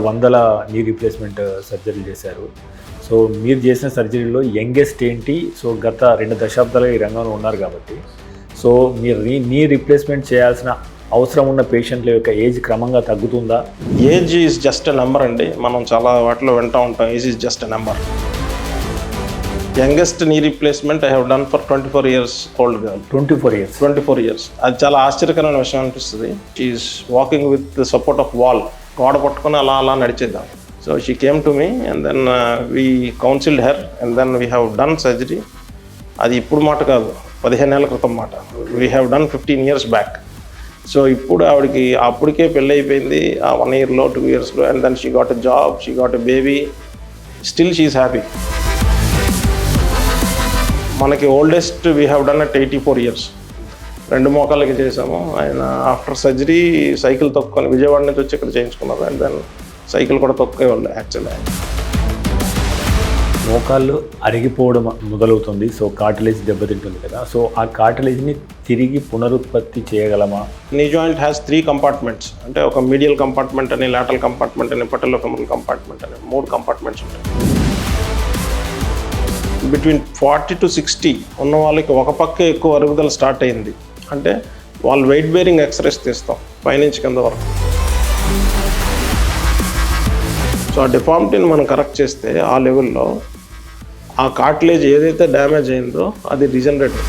వందల knee replacement సర్జరీలు చేశారు. సో మీరు చేసిన సర్జరీలో యంగెస్ట్ ఏంటి? సో గత 2 దశాబ్దాలుగా ఈ రంగంలో ఉన్నారు కాబట్టి, సో మీరు నీ రీప్లేస్మెంట్ చేయాల్సిన అవసరం ఉన్న పేషెంట్ల యొక్క ఏజ్ క్రమంగా తగ్గుతుందా? Age is just a number అండి. మనం చాలా వాటిలో వింటూ ఉంటాం, age is just a number. Youngest knee replacement I have done for 24 years old girl. 24 years. అది చాలా ఆశ్చర్యకరమైన విషయం అనిపిస్తుంది. She's walking with the support of wall. గోడ పట్టుకొని అలా నడిచేద్దాం. So she came to me and then we counselled her and then we have done surgery. అది ఇప్పుడు మాట కాదు, 15 ఏళ్ల క్రితం మాట. We have done 15 years back. So ఇప్పుడు ఆవిడకి అప్పటికే పెళ్ళి అయిపోయింది, ఆ 1 yearలో 2 yearsలో. And then she got a job, she got a baby. Still she's happy. మనకి oldest we have done at 84 years. 2 మోకాళ్ళకి చేసాము. ఆయన ఆఫ్టర్ సర్జరీ సైకిల్ తొక్కుని విజయవాడ నుంచి వచ్చి ఇక్కడ చేయించుకున్నారు. అండ్ దెన్ సైకిల్ కూడా తొక్కేవాళ్ళు యాక్చువల్లీ. మోకాళ్ళు అరిగిపోవడం మొదలవుతుంది. సో కార్టిలేజ్ దెబ్బతింటుంది కదా. సో ఆ కార్టిలేజ్ని తిరిగి పునరుత్పత్తి చేయగలమా? Knee joint has 3 compartments. అంటే ఒక మీడియల్ కంపార్ట్మెంట్ అని, లాటరల్ కంపార్ట్మెంట్ అని, పటెల్లోఫెమరల్ కంపార్ట్మెంట్ అని 3 compartments ఉంటాయి. బిట్వీన్ 40 to 60 ఉన్న వాళ్ళకి ఒక పక్కే ఎక్కువ అరుగుదల స్టార్ట్ అయింది అంటే వాళ్ళు వెయిట్ బేరింగ్ ఎక్సర్సైజ్ తీస్తాం పైనుంచి కింద వరకు. సో ఆ డిఫార్మిటీని మనం కరెక్ట్ చేస్తే ఆ లెవెల్లో ఆ కార్టిలేజ్ ఏదైతే డ్యామేజ్ అయిందో అది రీజనరేట్.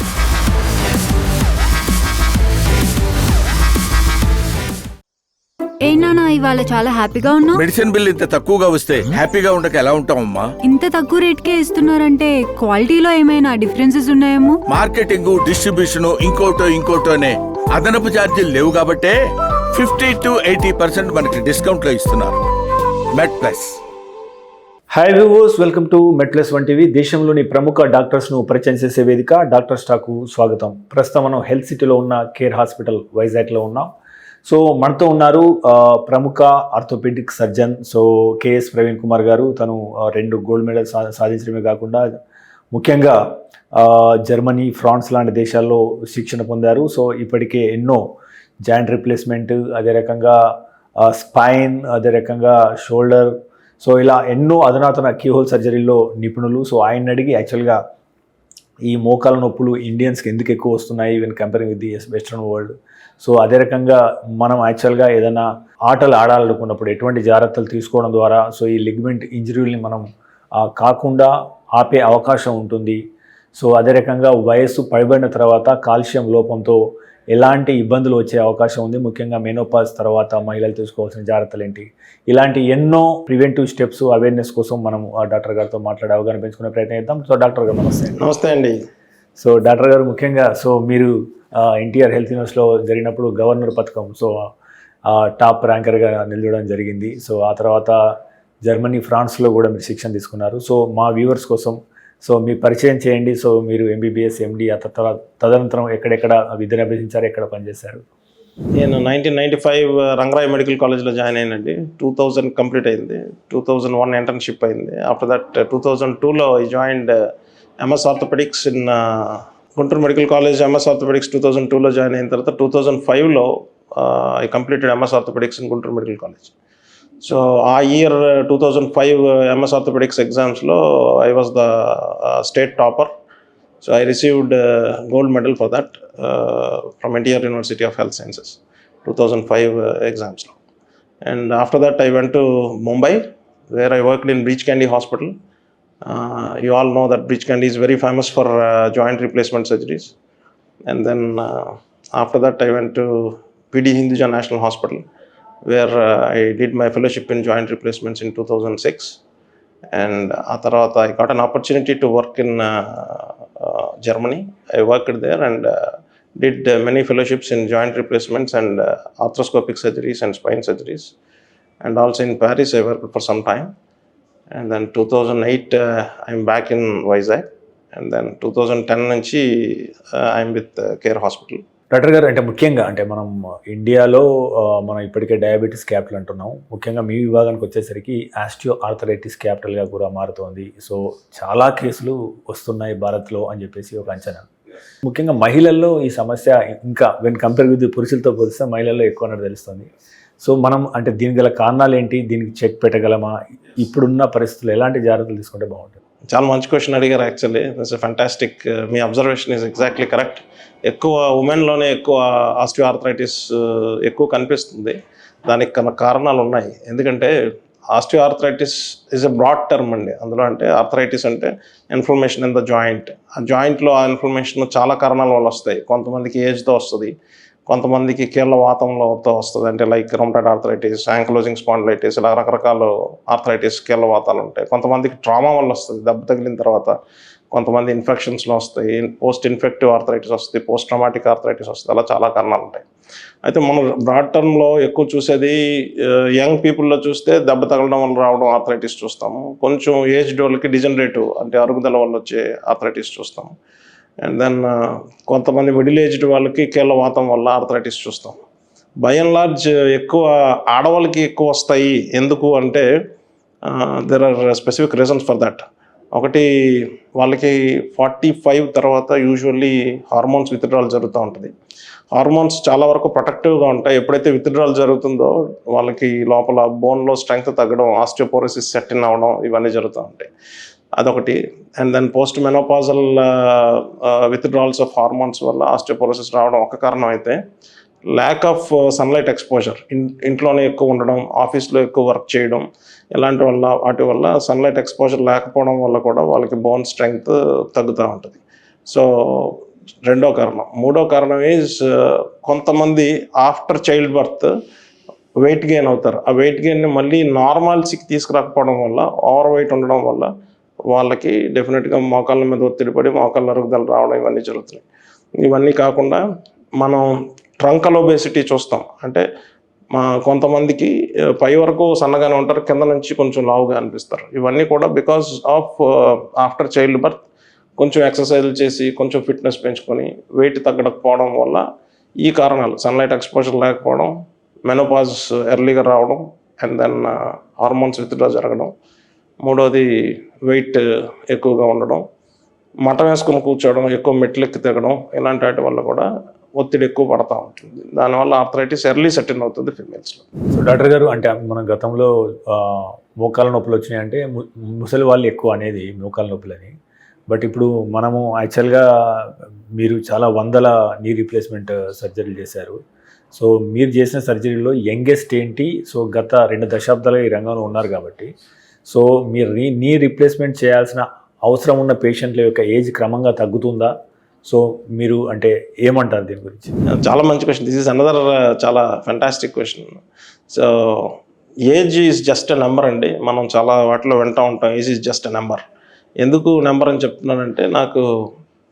ఏనా ఇవాళ చాలా హ్యాపీగా ఉన్నావు. మెడిసిన్ బిల్ ఇంత తక్కువగా వస్తే హ్యాపీగా ఉండక ఎలా ఉంటామమ్మా? ఇంత తక్కువ రేట్కే ఇస్తున్నారంటే క్వాలిటీలో ఏమైనా డిఫరెన్సెస్ ఉన్నాయేమో. మార్కెటింగ్, డిస్ట్రిబ్యూషన్, ఇంకోటోనే అదనపు ఛార్జీలు లేవు కాబట్టే 50 to 80% మనకి డిస్కౌంట్ లో ఇస్తున్నారు. Med Plus. Hi viewers, welcome to MedPlus TV. దేశంలోని ప్రముఖ డాక్టర్స్ను పరిచయం చేసే వేదిక డాక్టర్ స్టాకు స్వాగతం. ప్రస్తుతం మనం హెల్త్ సిటీలో ఉన్న కేర్ హాస్పిటల్ వైజాగ్లో ఉన్నాం. సో మనతో ఉన్నారు ప్రముఖ orthopaedic surgeon so K S Praveen Kumar garu. తను 2 గోల్డ్ మెడల్ సాధించడమే కాకుండా ముఖ్యంగా జర్మనీ, ఫ్రాన్స్ లాంటి దేశాల్లో శిక్షణ పొందారు. సో ఇప్పటికే ఎన్నో జాయింట్ రిప్లేస్మెంట్, అదే రకంగా స్పైన్, అదే రకంగా షోల్డర్, సో ఇలా ఎన్నో అధునాతన కీహోల్ సర్జరీలో నిపుణులు. సో ఆయన అడిగి యాక్చువల్గా ఈ మోకాల నొప్పులు ఇండియన్స్కి ఎందుకు ఎక్కువ వస్తున్నాయి when comparing with the western world. So అదే రకంగా మనం యాక్చువల్గా ఏదైనా ఆటలు ఆడాలనుకున్నప్పుడు ఎటువంటి జాగ్రత్తలు తీసుకోవడం ద్వారా సో ఈ లిగ్మెంట్ ఇంజరీని మనం కాకుండా ఆపే అవకాశం ఉంటుంది. సో అదే రకంగా వయస్సు పైబడిన తర్వాత కాల్షియం లోపంతో ఎలాంటి ఇబ్బందులు వచ్చే అవకాశం ఉంది, ముఖ్యంగా మెనోపాజ్ తర్వాత మహిళలు తీసుకోవాల్సిన జాగ్రత్తలు ఏంటి, ఇలాంటి ఎన్నో ప్రివెంటివ్ స్టెప్స్ అవేర్నెస్ కోసం మనం డాక్టర్ గారితో మాట్లాడే అవగాహన పెంచుకునే ప్రయత్నం చేద్దాం. సో డాక్టర్ గారు నమస్తే. నమస్తే అండి. సో డాక్టర్ గారు, ముఖ్యంగా సో మీరు ఎన్టీఆర్ హెల్త్ యూనివర్సిటీలో జరిగినప్పుడు గవర్నర్ పథకం సో టాప్ ర్యాంకర్గా నిలవడం జరిగింది. సో ఆ తర్వాత జర్మనీ, ఫ్రాన్స్లో కూడా మీరు శిక్షణ తీసుకున్నారు. సో మా వ్యూవర్స్ కోసం సో మీ పరిచయం చేయండి. సో మీరు ఎంబీబీఎస్, ఎండి, తదనంతరం ఎక్కడెక్కడ విద్యను అభ్యసించారు, ఎక్కడ పనిచేశారు? నేను 1995 రంగరాయ్ మెడికల్ కాలేజ్లో జాయిన్ అయినండి. 2000 కంప్లీట్ అయింది. 2001 ఇంటర్న్షిప్ అయింది. ఆఫ్టర్ దట్ 2002లో I joined MS orthopaedics in Guntur medical college. MS orthopaedics 2002లో జాయిన్ అయిన తర్వాత 2005లో I completed MS orthopaedics in Guntur medical college. So ఆ ఇయర్ 2005 ఎంఎస్ ఆర్థోపెడిక్స్ ఎగ్జామ్స్లో I was the state topper. So I received gold medal for that from NTR university of health sciences 2005 ఎగ్జామ్స్లో. And after that I went to Mumbai where I worked in Breach Candy hospital. You all know that Breach Candy is very famous for joint replacement surgeries. And then after that I went to PD Hinduja National Hospital where I did my fellowship in joint replacements in 2006. And I got an opportunity to work in Germany. I worked there and did many fellowships in joint replacements and arthroscopic surgeries and spine surgeries. And also in Paris I worked for some time. And then 2008 I'm back in Vizag. And then 2010 నుంచి I'm with Care Hospital. Doctor గారు, అంటే ముఖ్యంగా అంటే మనం ఇండియాలో మనం ఇప్పటికే diabetes capital అంటున్నాం. ముఖ్యంగా మీ విభాగానికి వచ్చేసరికి ఆస్టియో ఆర్థరైటిస్ క్యాపిటల్గా కూడా మారుతోంది. సో చాలా కేసులు వస్తున్నాయి భారత్లో అని చెప్పేసి ఒక అంచనా. ముఖ్యంగా మహిళల్లో ఈ సమస్య ఇంకా వెన్ కంపేర్ విత్ పురుషులతో పోలిస్తే మహిళల్లో ఎక్కువ అన్నట్టు తెలుస్తుంది. సో మనం అంటే దీనికి గల కారణాలు ఏంటి, దీనికి చెక్ పెట్టగలమా, ఇప్పుడున్న పరిస్థితులు ఎలాంటి జాగ్రత్తలు తీసుకుంటే బాగుంటుంది? చాలా మంచి క్వశ్చన్ అడిగారు యాక్చువల్లీ. That's fantastic. మీ అబ్జర్వేషన్ ఈజ్ ఎగ్జాక్ట్లీ కరెక్ట్. ఎక్కువ ఉమెన్లోనే ఎక్కువ ఆస్టియోఆర్థరైటిస్ ఎక్కువ కనిపిస్తుంది. దానికి కారణాలు ఉన్నాయి. ఎందుకంటే osteoarthritis is a broad term అండి. అందులో అంటే ఆర్థరైటిస్ అంటే ఇన్ఫ్లమేషన్ ఇన్ ద జాయింట్. ఆ జాయింట్లో ఆ ఇన్ఫ్లమేషన్ చాలా కారణాల వల్ల వస్తాయి. కొంతమందికి ఏజ్తో వస్తుంది, కొంతమందికి కీళ్ళ వాతంలోతో వస్తుంది, అంటే like rheumatoid arthritis, ankylosing spondylitis, ఇలా రకరకాల ఆర్థరైటిస్ కీళ్ళ వాతాలు ఉంటాయి. కొంతమందికి ట్రామా వల్ల వస్తుంది, దెబ్బ తగిలిన తర్వాత. కొంతమంది ఇన్ఫెక్షన్స్లో వస్తాయి, పోస్ట్ ఇన్ఫెక్టివ్ ఆర్థరైటిస్ వస్తుంది, పోస్ట్ ట్రామాటిక్ ఆర్థరైటిస్ వస్తుంది. అలా చాలా కారణాలు ఉంటాయి. అయితే మనం బ్రాడ్ టర్మ్లో ఎక్కువ చూసేది యంగ్ పీపుల్లో చూస్తే దెబ్బ తగలడం వల్ల రావడం ఆర్థరైటిస్ చూస్తాము. కొంచెం ఏజ్డ్ వాళ్ళకి డిజనరేటివ్ అంటే అరుగుదల వల్ల వచ్చే ఆర్థరైటిస్ చూస్తాము. అండ్ దెన్ కొంతమంది మిడిల్ ఏజ్డ్ వాళ్ళకి కీళ్ళ వాతం వల్ల ఆర్థరైటిస్ చూస్తాం. బై అండ్ లార్జ్ ఎక్కువ ఆడవాళ్ళకి ఎక్కువ వస్తాయి. ఎందుకు అంటే there are specific reasons for that. ఒకటి, వాళ్ళకి 45 తర్వాత యూజువల్లీ హార్మోన్స్ విత్డ్రాల్ జరుగుతూ ఉంటుంది. హార్మోన్స్ చాలా వరకు ప్రొటెక్టివ్గా ఉంటాయి. ఎప్పుడైతే విత్డ్రాల్ జరుగుతుందో వాళ్ళకి లోపల బోన్లో స్ట్రెంగ్త్ తగ్గడం, ఆస్టియోపోరోసిస్ సెట్ ఇన్ అవ్వడం, ఇవన్నీ జరుగుతూ ఉంటాయి. అదొకటి. And then post menopausal withdrawals of hormones వల్ల ఆస్టియోపోరోసిస్ రావడం ఒక కారణం అయితే, ల్యాక్ ఆఫ్ సన్లైట్ ఎక్స్పోజర్, ఇంట్లోనే ఎక్కువ ఉండడం, ఆఫీస్లో ఎక్కువ వర్క్ చేయడం, ఇలాంటి వల్ల వాటి వల్ల సన్లైట్ ఎక్స్పోజర్ లేకపోవడం వల్ల కూడా వాళ్ళకి బోన్ స్ట్రెంగ్త్ తగ్గుతూ ఉంటుంది. సో రెండో కారణం. మూడో కారణం ఈజ్ కొంతమంది after child birth weight gain అవుతారు. ఆ వెయిట్ గెయిన్ని మళ్ళీ నార్మాల్సీకి తీసుకురాకపోవడం వల్ల, ఓవర్ వెయిట్ ఉండడం వల్ల వాళ్ళకి డెఫినెట్గా మోకాళ్ళ మీద ఒత్తిడి పడి మోకాళ్ళ అరుగుదల రావడం, ఇవన్నీ జరుగుతున్నాయి. ఇవన్నీ కాకుండా మనం ట్రంకల్ ఒబేసిటీ చూస్తాం. అంటే కొంతమందికి పై వరకు సన్నగానే ఉంటారు, కింద నుంచి కొంచెం లావుగా అనిపిస్తారు. ఇవన్నీ కూడా because of after child birth కొంచెం ఎక్సర్సైజ్ చేసి కొంచెం ఫిట్నెస్ పెంచుకొని వెయిట్ తగ్గకపోవడం వల్ల ఈ కారణాలు, సన్లైట్ ఎక్స్పోజర్ లేకపోవడం, మెనోపాజ్ ఎర్లీగా రావడం, అండ్ దెన్ హార్మోన్స్ విత్డ్రా జరగడం, మూడోది వెయిట్ ఎక్కువగా ఉండడం, మటం వేసుకుని కూర్చోవడం, ఎక్కువ మెట్లు ఎక్కి తిరగడం, ఇలాంటి వాటి వల్ల కూడా ఒత్తిడి ఎక్కువ పడతా ఉంటుంది. దానివల్ల ఆర్థరైటిస్ ఎర్లీ సెటిల్ అవుతుంది ఫిమేల్స్లో. సో డాక్టర్ గారు, అంటే మన గతంలో మోకాళ్ళ నొప్పులు వచ్చినాయి అంటే ముసలి వాళ్ళు ఎక్కువ అనేది మోకాళ్ళ నొప్పులని. బట్ ఇప్పుడు మనము యాక్చువల్గా మీరు చాలా వందల నీ రీప్లేస్మెంట్ సర్జరీలు చేశారు. సో మీరు చేసిన సర్జరీలో యంగెస్ట్ ఏంటి? సో గత 2 దశాబ్దాలుగా ఈ రంగంలో ఉన్నారు కాబట్టి, సో మీరు నీ రీప్లేస్మెంట్ చేయాల్సిన అవసరం ఉన్న పేషెంట్ల యొక్క ఏజ్ క్రమంగా తగ్గుతుందా? సో మీరు అంటే ఏమంటారు దీని గురించి? చాలా మంచి క్వశ్చన్. దిస్ ఈజ్ అనదర్ చాలా fantastic question. So age is just a number అండి. మనం చాలా వాటిలో వింటూ ఉంటాం, age is just a number. ఎందుకు నెంబర్ అని చెప్తున్నానంటే, నాకు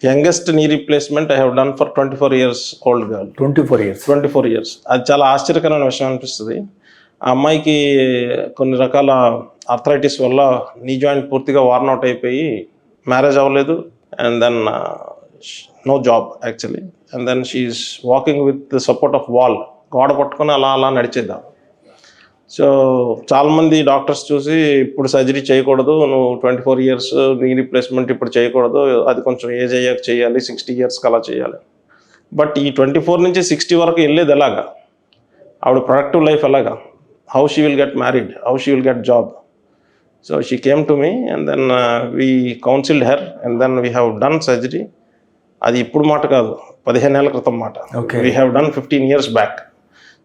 youngest knee replacement I have done for 24 years old girl. 24 years. అది చాలా ఆశ్చర్యకరమైన విషయం అనిపిస్తుంది. ఆ అమ్మాయికి కొన్ని రకాల ఆర్థరైటిస్ వల్ల నీ జాయింట్ పూర్తిగా వార్న్ అవుట్ అయిపోయి మ్యారేజ్ అవ్వలేదు, and then no job actually, and then she's walking with the support of wall, గోడ పట్టుకొని అలా నడిచేద్దాం. సో చాలామంది డాక్టర్స్ చూసి ఇప్పుడు సర్జరీ చేయకూడదు, నువ్వు 24 years నీ రీప్లేస్మెంట్ ఇప్పుడు చేయకూడదు, అది కొంచెం ఏజ్ అయ్యాక చేయాలి, 60 years అలా చేయాలి. బట్ ఈ 24 నుంచి 60 వరకు వెళ్ళేది ఎలాగా? ఆవిడ ప్రొడక్టివ్ లైఫ్ ఎలాగా? How she will get married, how she will get job? So she came to me and then we counselled her and then we have done surgery. అది ఇప్పుడు మాట కాదు, 15 ఏళ్ల క్రితం మాట. We have done 15 years back.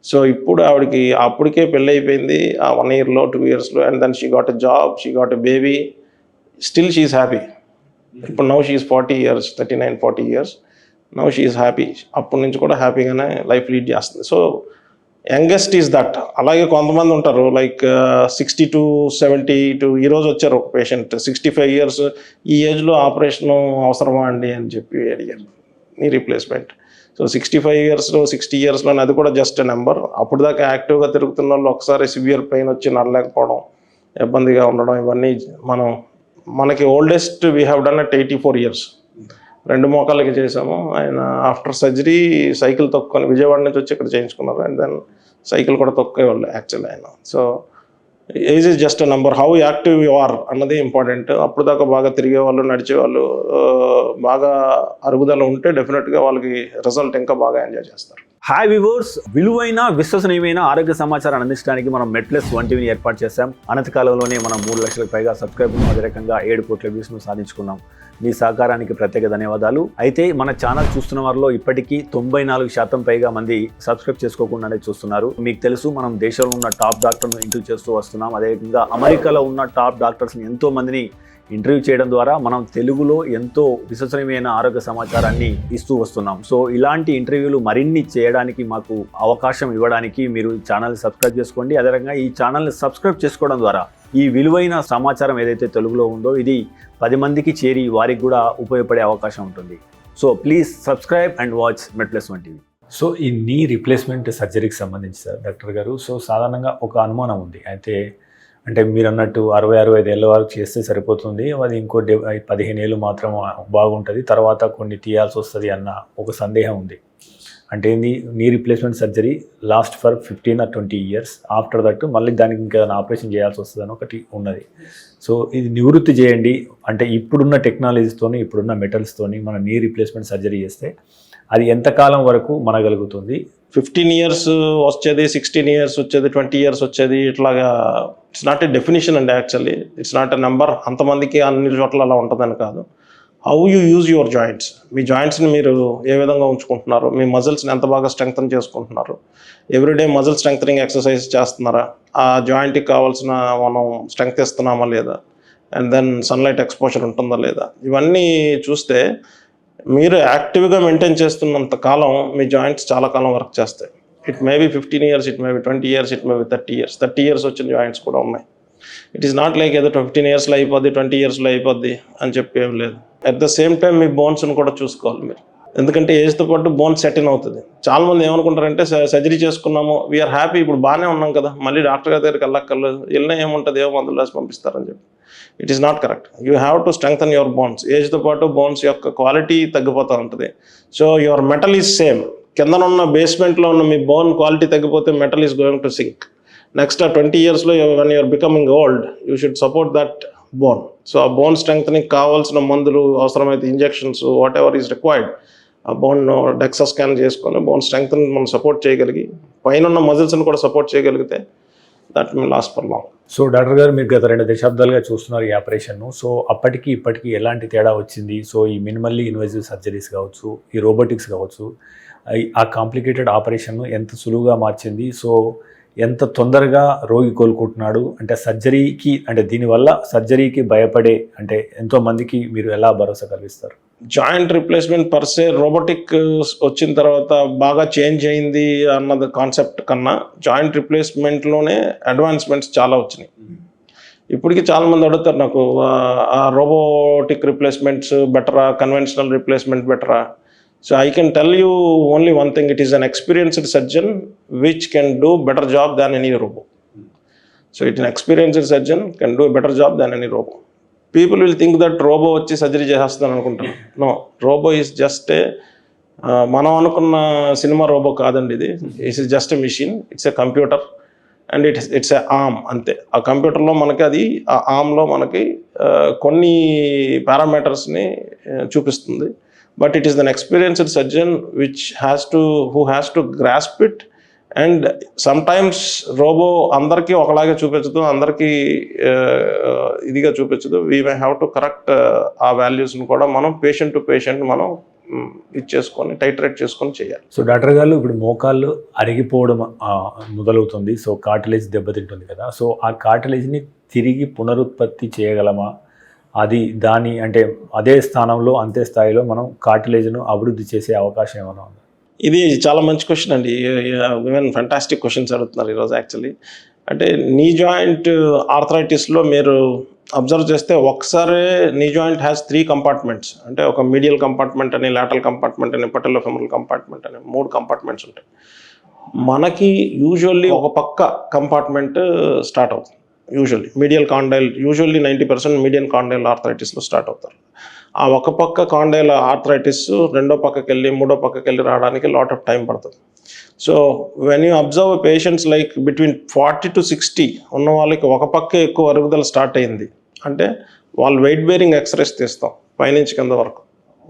So ఇప్పుడు ఆవిడకి అప్పటికే పెళ్ళి అయిపోయింది, ఆ 1 yearలో 2 yearsలో, and then she got a job, she got a baby, still she's happy. ఇప్పుడు now she's 40 years, 39-40 years, now she's happy. అప్పటి నుంచి కూడా హ్యాపీగానే లైఫ్ లీడ్ చేస్తుంది. So youngest is that. అలాగే కొంతమంది ఉంటారు లైక్ 60 to 70 ఈరోజు వచ్చారు ఒక పేషెంట్ 65 years, ఈ ఏజ్లో ఆపరేషన్ అవసరమా అండి అని చెప్పి అడిగారు నీ రీప్లేస్మెంట్. సో 65 yearsలో 60 yearsలో అది కూడా జస్ట్ నెంబర్. అప్పుడు దాకా యాక్టివ్గా తిరుగుతున్న వాళ్ళు ఒకసారి సివియర్ పెయిన్ వచ్చి నడలేకపోవడం, ఇబ్బందిగా ఉండడం, ఇవన్నీ మనకి oldest we have done at 84 years. 2 మోకాళ్ళకి చేసాము. ఆయన ఆఫ్టర్ సర్జరీ సైకిల్ తొక్కుని విజయవాడ నుంచి వచ్చి ఇక్కడ చేయించుకున్నారు, అండ్ దెన్ సైకిల్ కూడా తొక్కేవాళ్ళు యాక్చువల్లీ ఆయన. So age is just a number, how active you are అన్నది ఇంపార్టెంట్. అప్పుడు దాకా బాగా తిరిగేవాళ్ళు, నడిచేవాళ్ళు, బాగా అరుగుదల ఉంటే డెఫినెట్గా వాళ్ళకి రిజల్ట్ ఇంకా బాగా ఎంజాయ్ చేస్తారు. హాయ్ వివర్స్, విలువైన విశ్వసనీయమైన ఆరోగ్య సమాచారాన్ని అందించడానికి మనం మెట్లెస్ 1 టీవీని ఏర్పాటు చేశాం. అనతి కాలంలోనే మనం 3 లక్షలకు పైగా సబ్స్క్రైబర్లు, అదే రకంగా 7 కోట్ల వ్యూస్ను సాధించుకున్నాం. మీ సహకారానికి ప్రత్యేక ధన్యవాదాలు. అయితే మన ఛానల్ చూస్తున్న వారిలో ఇప్పటికీ 94% పైగా మంది సబ్స్క్రైబ్ చేసుకోకుండానే చూస్తున్నారు. మీకు తెలుసు, మనం దేశంలో ఉన్న టాప్ డాక్టర్ను ఇంటర్వ్యూ చేస్తూ వస్తున్నాం. అదేవిధంగా అమెరికాలో ఉన్న టాప్ డాక్టర్స్ని ఎంతో మందిని ఇంటర్వ్యూ చేయడం ద్వారా మనం తెలుగులో ఎంతో విశ్వసనీయమైన ఆరోగ్య సమాచారాన్ని ఇస్తూ వస్తున్నాం. సో ఇలాంటి ఇంటర్వ్యూలు మరిన్ని చేయడానికి మాకు అవకాశం ఇవ్వడానికి మీరు ఛానల్ని సబ్స్క్రైబ్ చేసుకోండి. అదేవిధంగా ఈ ఛానల్ని సబ్స్క్రైబ్ చేసుకోవడం ద్వారా ఈ విలువైన సమాచారం ఏదైతే తెలుగులో ఉందో ఇది 10 మందికి చేరి వారికి కూడా ఉపయోగపడే అవకాశం ఉంటుంది. So please subscribe and watch MedPlus 1 TV. So ఈ నీ రీప్లేస్మెంట్ సర్జరీకి సంబంధించి సార్ డాక్టర్ గారు, సో సాధారణంగా ఒక అనుమానం ఉంది. అయితే అంటే మీరు అన్నట్టు 60-65 ఏళ్ళ వరకు చేస్తే సరిపోతుంది, అది ఇంకో 15 ఏళ్ళు మాత్రం బాగుంటుంది, తర్వాత కొన్ని తీయాల్సి వస్తుంది అన్న ఒక సందేహం ఉంది. అంటే knee replacement surgery last for 15 or 20 years, after that మళ్ళీ దానికి ఇంకా ఆపరేషన్ చేయాల్సి వస్తుంది అని ఒకటి ఉన్నది. సో ఇది నివృత్తి చేయండి అంటే ఇప్పుడున్న టెక్నాలజీతోని, ఇప్పుడున్న మెటల్స్తోని మన నీ రీప్లేస్మెంట్ సర్జరీ చేస్తే అది ఎంతకాలం వరకు మనగలుగుతుంది? 15 years వచ్చేది, 16 years వచ్చేది, 20 years వచ్చేది, ఇట్లాగా ఇట్స్ నాట్ ఏ డెఫినేషన్ అండి. Actually it's not a number, అంతమందికి అన్ని చోట్ల అలా ఉంటుందని కాదు. How you use your joints, మీ జాయింట్స్ని మీరు ఏ విధంగా ఉంచుకుంటున్నారు, మీ మజిల్స్ని ఎంత బాగా స్ట్రెంగ్తన్ చేసుకుంటున్నారు, ఎవ్రీడే మజిల్ స్ట్రెంగ్తనింగ్ ఎక్సర్సైజ్ చేస్తున్నారా, ఆ జాయింట్కి కావాల్సిన మనం స్ట్రెంగ్త్ ఇస్తున్నామా లేదా, అండ్ దెన్ సన్లైట్ ఎక్స్పోజర్ ఉంటుందా లేదా, ఇవన్నీ చూస్తే మీరు యాక్టివ్గా మెయింటైన్ చేస్తున్నంత కాలం మీ జాయింట్స్ చాలా కాలం వర్క్ చేస్తాయి. It may be 15 years, it may be 20 years, it may be 30 years. 30 years వచ్చిన జాయింట్స్ కూడా ఉన్నాయి. ఇట్ ఈస్ నాట్ లైక్ ఏదో 15 yearsలో అయిపోద్ది, 20 yearsలో అయిపోద్ది అని చెప్పి ఏం లేదు. అట్ ద సేమ్ టైం మీ బోన్స్ని కూడా చూసుకోవాలి మీరు, ఎందుకంటే ఏజ్తో పాటు బోన్ సెటిన్ అవుతుంది. చాలామంది ఏమనుకుంటారంటే సర్జరీ చేసుకున్నాము, వీఆర్ హ్యాపీ, ఇప్పుడు బాగానే ఉన్నాం కదా, మళ్ళీ డాక్టర్ గారి దగ్గరికి వెళ్ళక్కర్లేదు, వెళ్ళినా ఏముంటుంది, ఏమో మందులు రాసి పంపిస్తారని చెప్పి. It is not correct. You have to strengthen your bones. ఏజ్తో పాటు బోన్స్ యొక్క క్వాలిటీ తగ్గిపోతూ ఉంటుంది. So your metal is same. కిందనున్న బేస్మెంట్లో ఉన్న మీ బోన్ క్వాలిటీ తగ్గిపోతే metal is going to sink. Next 20 yearsలో when you're becoming old you should support that bone. So ఆ బోన్ స్ట్రెంగ్త్నింగ్ కావాల్సిన మందులు, అవసరమైతే injections, whatever is required, ఆ బోన్ డెక్సా స్కాన్ చేసుకొని బోన్ స్ట్రెంగ్త్ని మనం సపోర్ట్ చేయగలిగి పైన ఉన్న మజిల్స్ని కూడా సపోర్ట్ చేయగలిగితే that may last for long. So doctor గారు, మీరు గత 2 దశాబ్దాలుగా చూస్తున్నారు ఈ ఆపరేషన్ను. సో అప్పటికి ఇప్పటికి ఎలాంటి తేడా వచ్చింది? సో ఈ మినిమల్లీ ఇన్వేజివ్ సర్జరీస్ కావచ్చు, ఈ రోబోటిక్స్ కావచ్చు, ఆ కాంప్లికేటెడ్ ఆపరేషన్ను ఎంత సులువుగా మార్చింది? సో ఎంత తొందరగా రోగి కోలుకుంటున్నాడు? అంటే సర్జరీకి, అంటే దీనివల్ల సర్జరీకి భయపడే అంటే ఎంతో మందికి మీరు ఎలా భరోసా కలిగిస్తారు? జాయింట్ రిప్లేస్మెంట్ పర్సే రోబోటిక్ వచ్చిన తర్వాత బాగా చేంజ్ అయింది అన్నది కాన్సెప్ట్ కన్నా జాయింట్ రిప్లేస్మెంట్లోనే అడ్వాన్స్మెంట్స్ చాలా వచ్చినాయి. ఇప్పటికీ చాలామంది అడుగుతారు నాకు, ఆ రోబోటిక్ రిప్లేస్మెంట్స్ బెటరా, కన్వెన్షనల్ రిప్లేస్మెంట్ బెటరా? So I can tell you only one thing, it is an experienced surgeon which can do better job than any robot. So an experienced surgeon can do a better job than any robot. People will think that robo వచ్చి surgery చేస్తాను అనుకుంటాను. No, robo is just a, మనం అనుకున్న cinema robo కాదండి ఇది. It's just a machine, it's a computer and it's a arm అంతే. ఆ కంప్యూటర్లో మనకి అది, ఆ ఆర్మ్లో మనకి కొన్ని పారామీటర్స్ని చూపిస్తుంది. But it is an experienced surgeon who has to grasp it, and sometimes robo అందరికీ ఒకలాగే చూపించదు, అందరికీ ఇదిగా చూపించదు. We may have to correct ఆ వాల్యూస్ని కూడా మనం పేషెంట్ టు పేషెంట్ మనం ఇచ్చేసుకొని టైట్రేట్ చేసుకొని చేయాలి. సో డాక్టర్ గారు, ఇప్పుడు మోకాళ్ళు అరిగిపోవడం మొదలవుతుంది. సో కార్టిలేజ్ దెబ్బతింటుంది కదా, సో ఆ కార్టిలేజ్ని తిరిగి పునరుత్పత్తి చేయగలమా? అది దాని అంటే అదే స్థానంలో, అంతే స్థాయిలో మనం కార్టిలేజ్ను అభివృద్ధి చేసే అవకాశం ఏమైనా ఉంది? ఇది చాలా మంచి క్వశ్చన్ అండి. ఈవెన్ ఫెంటాస్టిక్ క్వశ్చన్స్ అడుగుతున్నారు ఈరోజు. యాక్చువల్లీ అంటే నీ జాయింట్ ఆర్థరైటిస్లో మీరు అబ్జర్వ్ చేస్తే ఒకసారి నీ జాయింట్ హ్యాస్ 3 compartments. అంటే ఒక మీడియల్ కంపార్ట్మెంట్ అని, లాటరల్ కంపార్ట్మెంట్ అని, పటెల్లోఫెమరల్ కంపార్ట్మెంట్ అని 3 compartments ఉంటాయి. మనకి యూజువల్లీ ఒక పక్క కంపార్ట్మెంట్ స్టార్ట్ అవుతుంది. Usually medial condyle, usually 90% median condyle ఆర్థరైటిస్లో స్టార్ట్ అవుతారు. ఆ ఒక పక్క కాండైల్ ఆర్థరైటిస్ రెండో పక్కకి వెళ్ళి మూడో పక్కకి వెళ్ళి రావడానికి లాట్ ఆఫ్ టైం పడుతుంది. So when you observe patients like between 40 to 60 ఉన్న వాళ్ళకి ఒక పక్క ఎక్కువ అరుగుదల స్టార్ట్ అయింది అంటే వాళ్ళు వెయిట్ బేరింగ్ ఎక్స్రేస్ తీస్తాం పైనుంచి కింద వరకు.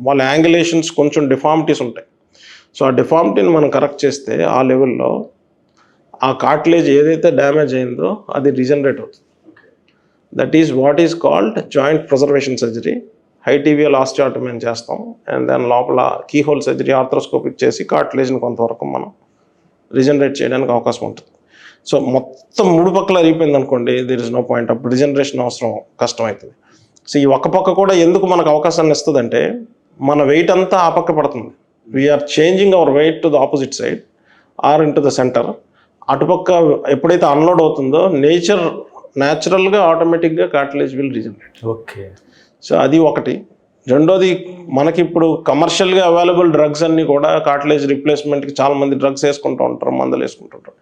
వాళ్ళ యాంగులేషన్స్ కొంచెం డిఫార్మిటీస్ ఉంటాయి. సో ఆ డిఫార్మిటీని మనం కరెక్ట్ చేస్తే ఆ లెవెల్లో ఆ కార్టిలేజ్ ఏదైతే డ్యామేజ్ అయిందో అది రీజనరేట్ అవుతుంది. That is what is called joint preservation surgery. High tibial osteotomy అని చేస్తాం, అండ్ దాని లోపల కీహోల్ సర్జరీ ఆర్థ్రోస్కోపిక్ చేసి కార్టిలేజ్ని కొంతవరకు మనం రీజనరేట్ చేయడానికి అవకాశం ఉంటుంది. సో మొత్తం 3 పక్కల అరిగిపోయింది అనుకోండి, దేర్ ఇస్ నో పాయింట్. అప్పుడు రీజనరేషన్ అవసరం కష్టమవుతుంది. సో ఈ ఒక్క పక్క కూడా ఎందుకు మనకు అవకాశాన్ని ఇస్తుందంటే, మన వెయిట్ అంతా ఆ పక్క పడుతుంది. We're changing our weight to the opposite side or into the centre. అటుపక్క ఎప్పుడైతే అన్లోడ్ అవుతుందో న్యాచురల్గా ఆటోమేటిక్గా cartilage will regenerate. Okay. So అది ఒకటి. రెండోది, మనకి ఇప్పుడు కమర్షియల్గా అవైలబుల్ డ్రగ్స్ అన్నీ కూడా కార్టిలేజ్ రీప్లేస్మెంట్కి చాలామంది డ్రగ్స్ వేసుకుంటూ ఉంటారు, మందులు వేసుకుంటుంటారు.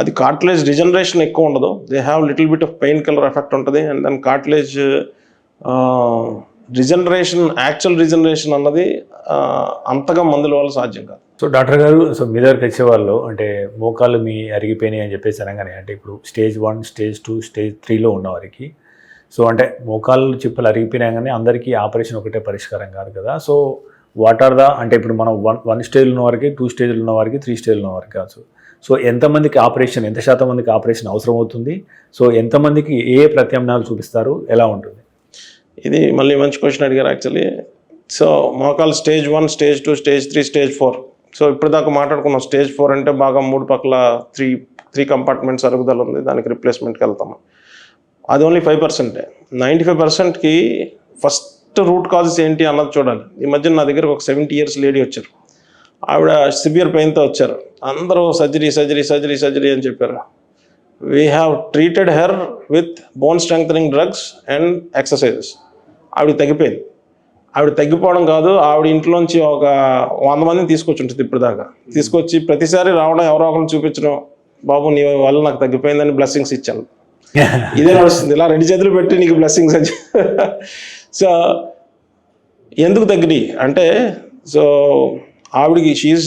అది కార్టిలేజ్ రిజనరేషన్ ఎక్కువ ఉండదు. They have little bit of pain killer effect ఉంటుంది. And then cartilage regeneration, actual regeneration అన్నది అంతగా మందుల వల్ల సాధ్యం కాదు. సో డాక్టర్ గారు, సో మీ దగ్గరికి వచ్చేవాళ్ళు అంటే మోకాళ్ళు మీ అరిగిపోయినాయి అని చెప్పేసి అనగానే, అంటే ఇప్పుడు స్టేజ్ 1, స్టేజ్ 2, స్టేజ్ 3లో ఉన్న వారికి, సో అంటే మోకాళ్ళు చిప్పలు అరిగిపోయినా కానీ అందరికీ ఆపరేషన్ ఒకటే పరిష్కారం కాదు కదా. సో వాట్ ఆర్ ద, అంటే ఇప్పుడు మనం 1 స్టేజ్లో ఉన్న వారికి, 2 స్టేజ్లో ఉన్న వారికి, 3 స్టేజ్లో ఉన్న వారికి కావచ్చు. సో ఎంతమందికి ఆపరేషన్, ఎంత శాతం మందికి ఆపరేషన్ అవసరం అవుతుంది? సో ఎంతమందికి ఏ ప్రత్యామ్నాయాలు చూపిస్తారు, ఎలా ఉంటుంది? ఇది మళ్ళీ మంచి క్వశ్చన్ అడిగారు యాక్చువల్లీ. సో మోకాలు stage 1, stage 2, stage 3, stage 4. So ఇప్పుడు దాకా మాట్లాడుకున్నాం. స్టేజ్ 4 అంటే బాగా 3 పక్కల 3 కంపార్ట్మెంట్స్ అరుగుదల ఉంది, దానికి రిప్లేస్మెంట్కి వెళ్తాము. అది ఓన్లీ 5%. 95%కి ఫస్ట్ రూట్ కాజెస్ ఏంటి అన్నది చూడాలి. ఈ మధ్య నా దగ్గర ఒక 70 years లేడీ వచ్చారు. ఆవిడ సివియర్ పెయిన్తో వచ్చారు. అందరూ సర్జరీ సర్జరీ సర్జరీ సర్జరీ అని చెప్పారు. We have treated her with bone strengthening drugs and exercises. ఆవిడ తగ్గిపోయింది. ఆవిడ తగ్గిపోవడం కాదు, ఆవిడ ఇంట్లోంచి ఒక 100 మందిని తీసుకొచ్చి ఉంటుంది ఇప్పుడు దాకా. తీసుకొచ్చి ప్రతిసారి రావడం, ఎవరో ఒకరిని చూపించడం, బాబు నీ వల్ల నాకు తగ్గిపోయిందని బ్లెస్సింగ్స్ ఇచ్చాను. ఇదే నడుస్తుంది. ఇలా 2 చేతులు పెట్టి నీకు బ్లెస్సింగ్స్ అని. సో ఎందుకు తగ్గినాయి అంటే, సో ఆవిడికి she's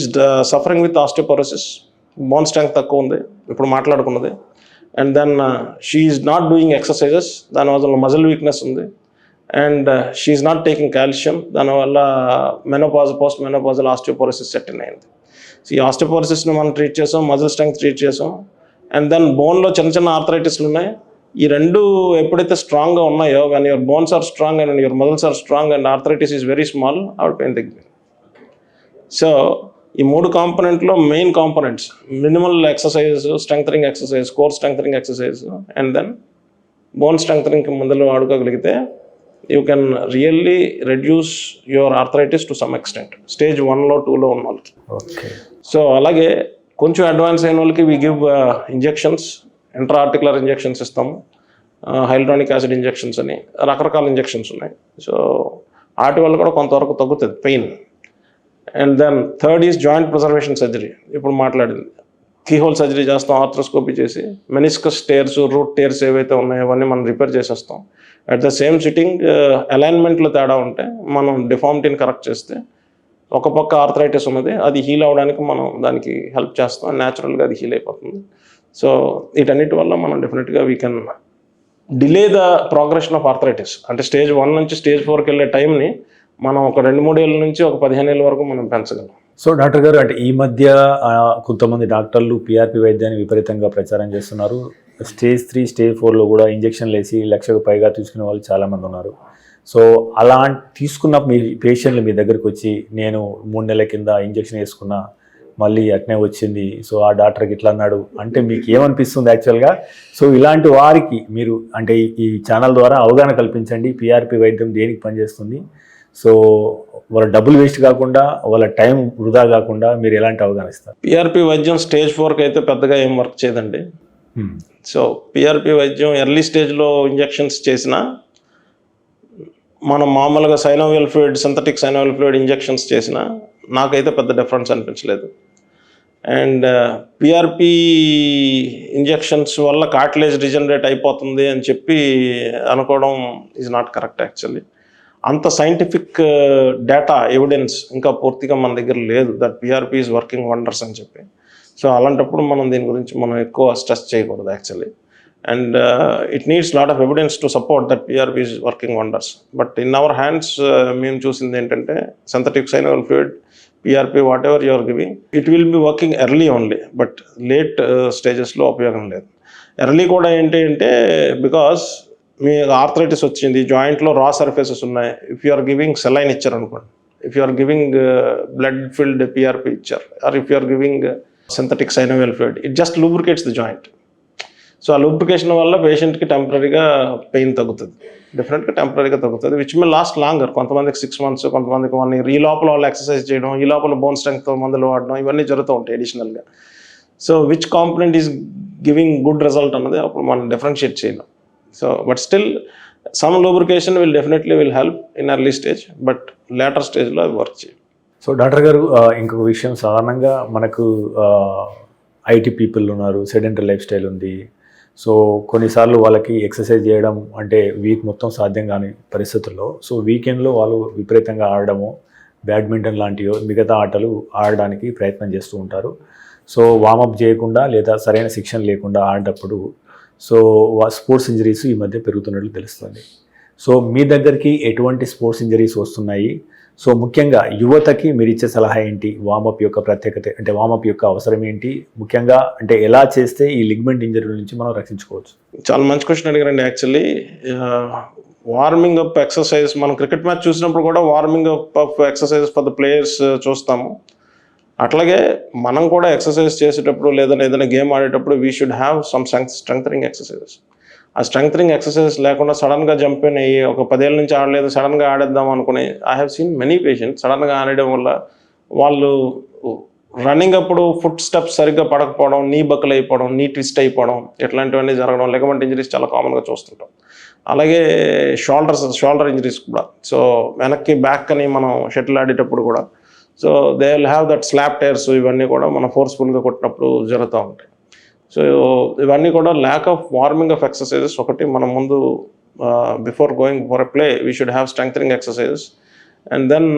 suffering with osteoporosis, bone strength తక్కువ ఉంది ఇప్పుడు మాట్లాడుకున్నది. And then she's not doing exercises, దానివల్ల మజిల్ వీక్నెస్ ఉంది. And she's not taking calcium, దానివల్ల పోస్ట్ మెనోపాజల్ ఆస్టియోపోరోసిస్ సెట్ అయింది. సో ఈ ఆస్టియోపోరోసిస్ని మనం ట్రీట్ చేసాం, మజిల్ స్ట్రెంగ్త్ ట్రీట్ చేసాం. అండ్ దెన్ బోన్లో చిన్న ఆర్థరైటిస్లు ఉన్నాయి. ఈ రెండు ఎప్పుడైతే స్ట్రాంగ్గా ఉన్నాయో, when your bones are strong and your muscles are strong and arthritis is very small, ఆవిడ పెయిన్ తగ్గింది. సో ఈ 3 కాంపోనెంట్లో main components minimal exercise, strengthening exercise, core strengthening exercise, and then bone స్ట్రెంగ్థనింగ్కి ముందులో వాడుకోగలిగితే you can really reduce your arthritis to some extent. Stage 1లో 2లో ఉన్న వాళ్ళకి. ఓకే. సో అలాగే కొంచెం అడ్వాన్స్ అయిన వాళ్ళకి వీ గివ్ ఇంజెక్షన్స్, ఇంట్రాఆర్టికులర్ ఇంజెక్షన్స్ ఇస్తాము, హైల్డ్రానిక్ యాసిడ్ ఇంజెక్షన్స్ అని రకరకాల ఇంజెక్షన్స్ ఉన్నాయి. సో వాటి వల్ల కూడా కొంతవరకు తగ్గుతుంది pain. And then third is joint preservation surgery. ఇప్పుడు మాట్లాడింది, కీహోల్ సర్జరీ చేస్తాం, ఆర్థ్రోస్కోపీ చేసి మెనిస్కస్ టేర్స్, రూట్ టేర్స్ ఏవైతే ఉన్నాయో అవన్నీ మనం రిపేర్ చేసేస్తాం. అట్ ద సేమ్ సిట్టింగ్ అలైన్మెంట్లో తేడా ఉంటే మనం డిఫార్మిటీని కరెక్ట్ చేస్తే, ఒక పక్క ఆర్థరైటిస్ ఉన్నది, అది హీల్ అవ్వడానికి మనం దానికి హెల్ప్ చేస్తాం, న్యాచురల్గా అది హీల్ అయిపోతుంది. సో వీటన్నిటి వల్ల మనం డెఫినెట్గా we can delay the progression of arthritis. అంటే స్టేజ్ 1 నుంచి స్టేజ్ 4కి వెళ్ళే టైంని మనం ఒక 2-3 ఏళ్ళ నుంచి ఒక 15 ఏళ్ళ వరకు మనం పెంచగలం. సో డాక్టర్ గారు, అంటే ఈ మధ్య కొంతమంది డాక్టర్లు పిఆర్పి వైద్యాన్ని విపరీతంగా ప్రచారం చేస్తున్నారు. స్టేజ్ 3, స్టేజ్ 4లో కూడా ఇంజక్షన్లు వేసి 1,00,000కు పైగా తీసుకునే వాళ్ళు చాలామంది ఉన్నారు. సో అలా తీసుకున్న మీ పేషెంట్లు మీ దగ్గరికి వచ్చి, నేను 3 నెలల కింద ఇంజక్షన్ వేసుకున్నా, మళ్ళీ అట్నే వచ్చింది, సో ఆ డాక్టర్కి ఇట్లా అన్నాడు అంటే మీకు ఏమనిపిస్తుంది యాక్చువల్గా? సో ఇలాంటి వారికి మీరు అంటే ఈ ఛానల్ ద్వారా అవగాహన కల్పించండి, పిఆర్పి వైద్యం దేనికి పనిచేస్తుంది, సో వాళ్ళ డబ్బులు వేస్ట్ కాకుండా, వాళ్ళ టైం వృధా కాకుండా మీరు ఎలాంటి అవగాహన ఇస్తారు? పిఆర్పి వైద్యం స్టేజ్ 4కి అయితే పెద్దగా ఏం వర్క్ చేయదండి. సో పిఆర్పి వైద్యం ఎర్లీ స్టేజ్లో ఇంజెక్షన్స్ చేసినా, మనం మామూలుగా synovial fluid, synthetic synovial fluid injections చేసినా నాకైతే పెద్ద డిఫరెన్స్ అనిపించలేదు. అండ్ పిఆర్పి ఇంజెక్షన్స్ వల్ల కార్టిలేజ్ రిజనరేట్ అయిపోతుంది అని చెప్పి అనుకోవడం ఈజ్ నాట్ కరెక్ట్ యాక్చువల్లీ. అంత సైంటిఫిక్ డేటా ఎవిడెన్స్ ఇంకా పూర్తిగా మన దగ్గర లేదు that PRP is working wonders అని చెప్పి. సో అలాంటప్పుడు మనం దీని గురించి మనం ఎక్కువ స్ట్రెస్ చేయకూడదు actually. And it needs lot of evidence to support that PRP is working wonders. But in our hands మేము చూసింది ఏంటంటే synthetic synovial fluid PRP, whatever you are giving, it will be working early only, but late స్టేజెస్లో ఉపయోగం లేదు. Early కూడా ఏంటి అంటే because me arthritis వచ్చింది, జాయింట్లో రా సర్ఫేసెస్ ఉన్నాయి, if you are giving saline ఇచ్చారు అనుకోండి, if you are giving blood filled PRP ఇచ్చారు, or if you are giving synthetic synovial fluid, it just lubricates the joint. So ఆ lubrication వల్ల పేషెంట్కి టెంపరీగా pain తగ్గుతుంది, డెఫినెట్గా టెంపరీగా తగ్గుతుంది, విచ్ మే లాస్ట్ లాంగర్. కొంతమందికి 6 months, కొంతమందికి 1 year. ఈ లోపల వాళ్ళు ఎక్సర్సైజ్ చేయడం, ఈ లోపల బోన్ స్ట్రెంగ్త్ మందులు వాడడం, ఇవన్నీ జరుగుతూ ఉంటాయి అడిషనల్గా. So which component is giving good result అన్నది అప్పుడు మనం డిఫరెన్షియేట్ చేయలేం. So but still some lubrication will help in early stage, but later స్టేజ్లో అవి వర్క్ చేయాలి. సో డాక్టర్ గారు, ఇంకొక విషయం, సాధారణంగా మనకు IT పీపుల్ ఉన్నారు, సెడెంటరీ లైఫ్ స్టైల్ ఉంది. సో కొన్నిసార్లు వాళ్ళకి ఎక్సర్సైజ్ చేయడం అంటే వీక్ మొత్తం సాధ్యం కాని పరిస్థితుల్లో, సో వీకెండ్లో వాళ్ళు విపరీతంగా ఆడడము, బ్యాడ్మింటన్ లాంటివి మిగతా ఆటలు ఆడడానికి ప్రయత్నం చేస్తూ ఉంటారు. సో వార్మప్ చేయకుండా లేదా సరైన శిక్షణ లేకుండా ఆడేటప్పుడు సో స్పోర్ట్స్ ఇంజరీస్ ఈ మధ్య పెరుగుతున్నట్లు తెలుస్తుంది. సో మీ దగ్గరికి ఎటువంటి స్పోర్ట్స్ ఇంజరీస్ వస్తున్నాయి? సో ముఖ్యంగా యువతకి మీరు ఇచ్చే సలహా ఏంటి? వార్మప్ యొక్క ప్రత్యేకత అంటే వార్మప్ యొక్క అవసరం ఏంటి? ముఖ్యంగా అంటే ఎలా చేస్తే ఈ లిగ్మెంట్ ఇంజరీ నుంచి మనం రక్షించుకోవచ్చు? చాలా మంచి క్వశ్చన్ అడిగారండి. యాక్చువల్లీ వార్మింగ్ అప్ ఎక్సర్సైజ్, మనం క్రికెట్ మ్యాచ్ చూసినప్పుడు కూడా warming up exercise for the players చూస్తాము. అట్లాగే మనం కూడా ఎక్సర్సైజ్ చేసేటప్పుడు లేదా ఏదైనా గేమ్ ఆడేటప్పుడు we should have some strengthening exercises. ఆ స్ట్రెంగ్థనింగ్ ఎక్సర్సైజ్ లేకుండా సడన్గా జంప్ ఇన్ అయ్యి ఒక 10 ఏళ్ళ నుంచి ఆడలేదు సడన్గా ఆడేద్దాం అనుకుని, I have seen many patients సడన్గా ఆడడం వల్ల వాళ్ళు రన్నింగ్ అప్పుడు ఫుట్ స్టెప్స్ సరిగ్గా పడకపోవడం, నీ బక్కలు అయిపోవడం, నీ ట్విస్ట్ అయిపోవడం, ఇట్లాంటివన్నీ జరగడం, లెగమెంట్ ఇంజరీస్ చాలా కామన్గా చూస్తుంటాం. అలాగే షోల్డర్ ఇంజరీస్ కూడా. సో వెనక్కి బ్యాక్ అని మనం షటిల్ ఆడేటప్పుడు కూడా so they will have that slap tears, ఇవన్నీ కూడా మనం ఫోర్స్ఫుల్గా కొట్టినప్పుడు జరుగుతూ ఉంటాయి. సో ఇవన్నీ కూడా lack of warming of exercises. ఒకటి మనం ముందు before going for a play we should have strengthening exercises, and then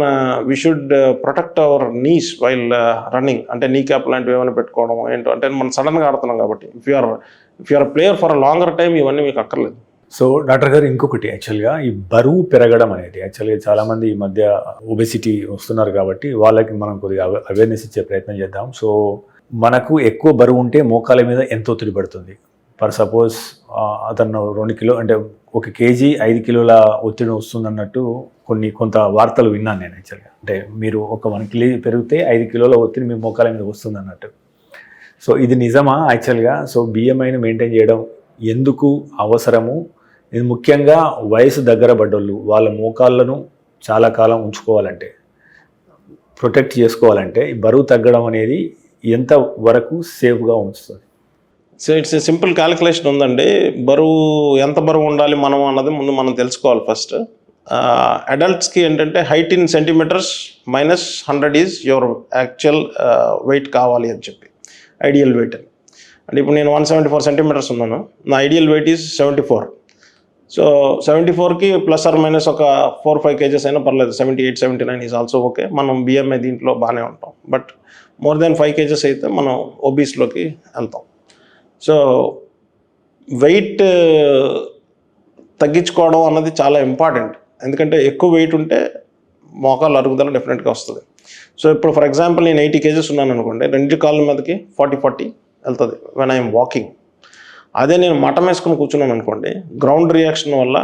we should protect our knees while running. అంటే నీ క్యాప్ లాంటివి ఏమైనా పెట్టుకోవడం ఏంటో, అంటే మనం సడన్గా ఆడుతున్నాం కాబట్టి if you are player for a longer time ఇవన్నీ మీకు అక్కర్లేదు. సో డాక్టర్ గారు, ఇంకొకటి యాక్చువల్గా ఈ బరువు పెరగడం అనేది యాక్చువల్గా చాలామంది ఈ మధ్య ఒబెసిటీ వస్తున్నారు కాబట్టి వాళ్ళకి మనం కొద్దిగా అవేర్నెస్ ఇచ్చే ప్రయత్నం చేద్దాం. సో మనకు ఎక్కువ బరువు ఉంటే మోకాల మీద ఎంత ఒత్తిడి పడుతుంది? ఫర్ సపోజ్ అతను 2 కిలో అంటే 1 kg 5 కిలోల ఒత్తిడి వస్తుందన్నట్టు కొంత వార్తలు విన్నాను నేను యాక్చువల్గా. అంటే మీరు ఒక 1 kg పెరిగితే 5 కిలోల ఒత్తిడి మీ మోకాల మీద వస్తుంది అన్నట్టు. సో ఇది నిజమా యాక్చువల్గా? సో BMIని మెయింటైన్ చేయడం ఎందుకు అవసరము? ఇది ముఖ్యంగా వయసు దగ్గర పడ్డోళ్ళు వాళ్ళ మోకాళ్ళను చాలా కాలం ఉంచుకోవాలంటే, ప్రొటెక్ట్ చేసుకోవాలంటే ఈ బరువు తగ్గడం అనేది ఎంత వరకు సేఫ్గా ఉంచుతుంది? So it's a simple calculation ఉందండి. ఎంత బరువు ఉండాలి మనం అన్నది ముందు మనం తెలుసుకోవాలి ఫస్ట్. అడల్ట్స్కి ఏంటంటే height in centimetres minus 100 is your actual weight కావాలి అని చెప్పి, ఐడియల్ వెయిట్ అని. అంటే ఇప్పుడు నేను 174 centimeters ఉన్నాను, నా ఐడియల్ వెయిట్ ఈజ్ 74. సో 74కి ప్లస్ ఆర్ మైనస్ ఒక 4-5 kgs అయినా పర్లేదు, 78, 79 ఈజ్ ఆల్సో ఓకే. మనం BMI దీంట్లో బాగానే ఉంటాం. బట్ మోర్ దెన్ 5 kgs అయితే మనం ఒబీస్లోకి వెళ్తాం. సో వెయిట్ తగ్గించుకోవడం అన్నది చాలా ఇంపార్టెంట్. ఎందుకంటే ఎక్కువ వెయిట్ ఉంటే మోకాలు అరుగుదల డెఫినెట్గా వస్తుంది. సో ఇప్పుడు ఫర్ ఎగ్జాంపుల్ నేను 80 kgs ఉన్నాను అనుకోండి, 2 కాళ్ళ మీదకి 40 వెళ్తుంది వెన్ ఐఎమ్ వాకింగ్. అదే నేను మటం వేసుకుని కూర్చున్నాను అనుకోండి, గ్రౌండ్ రియాక్షన్ వల్ల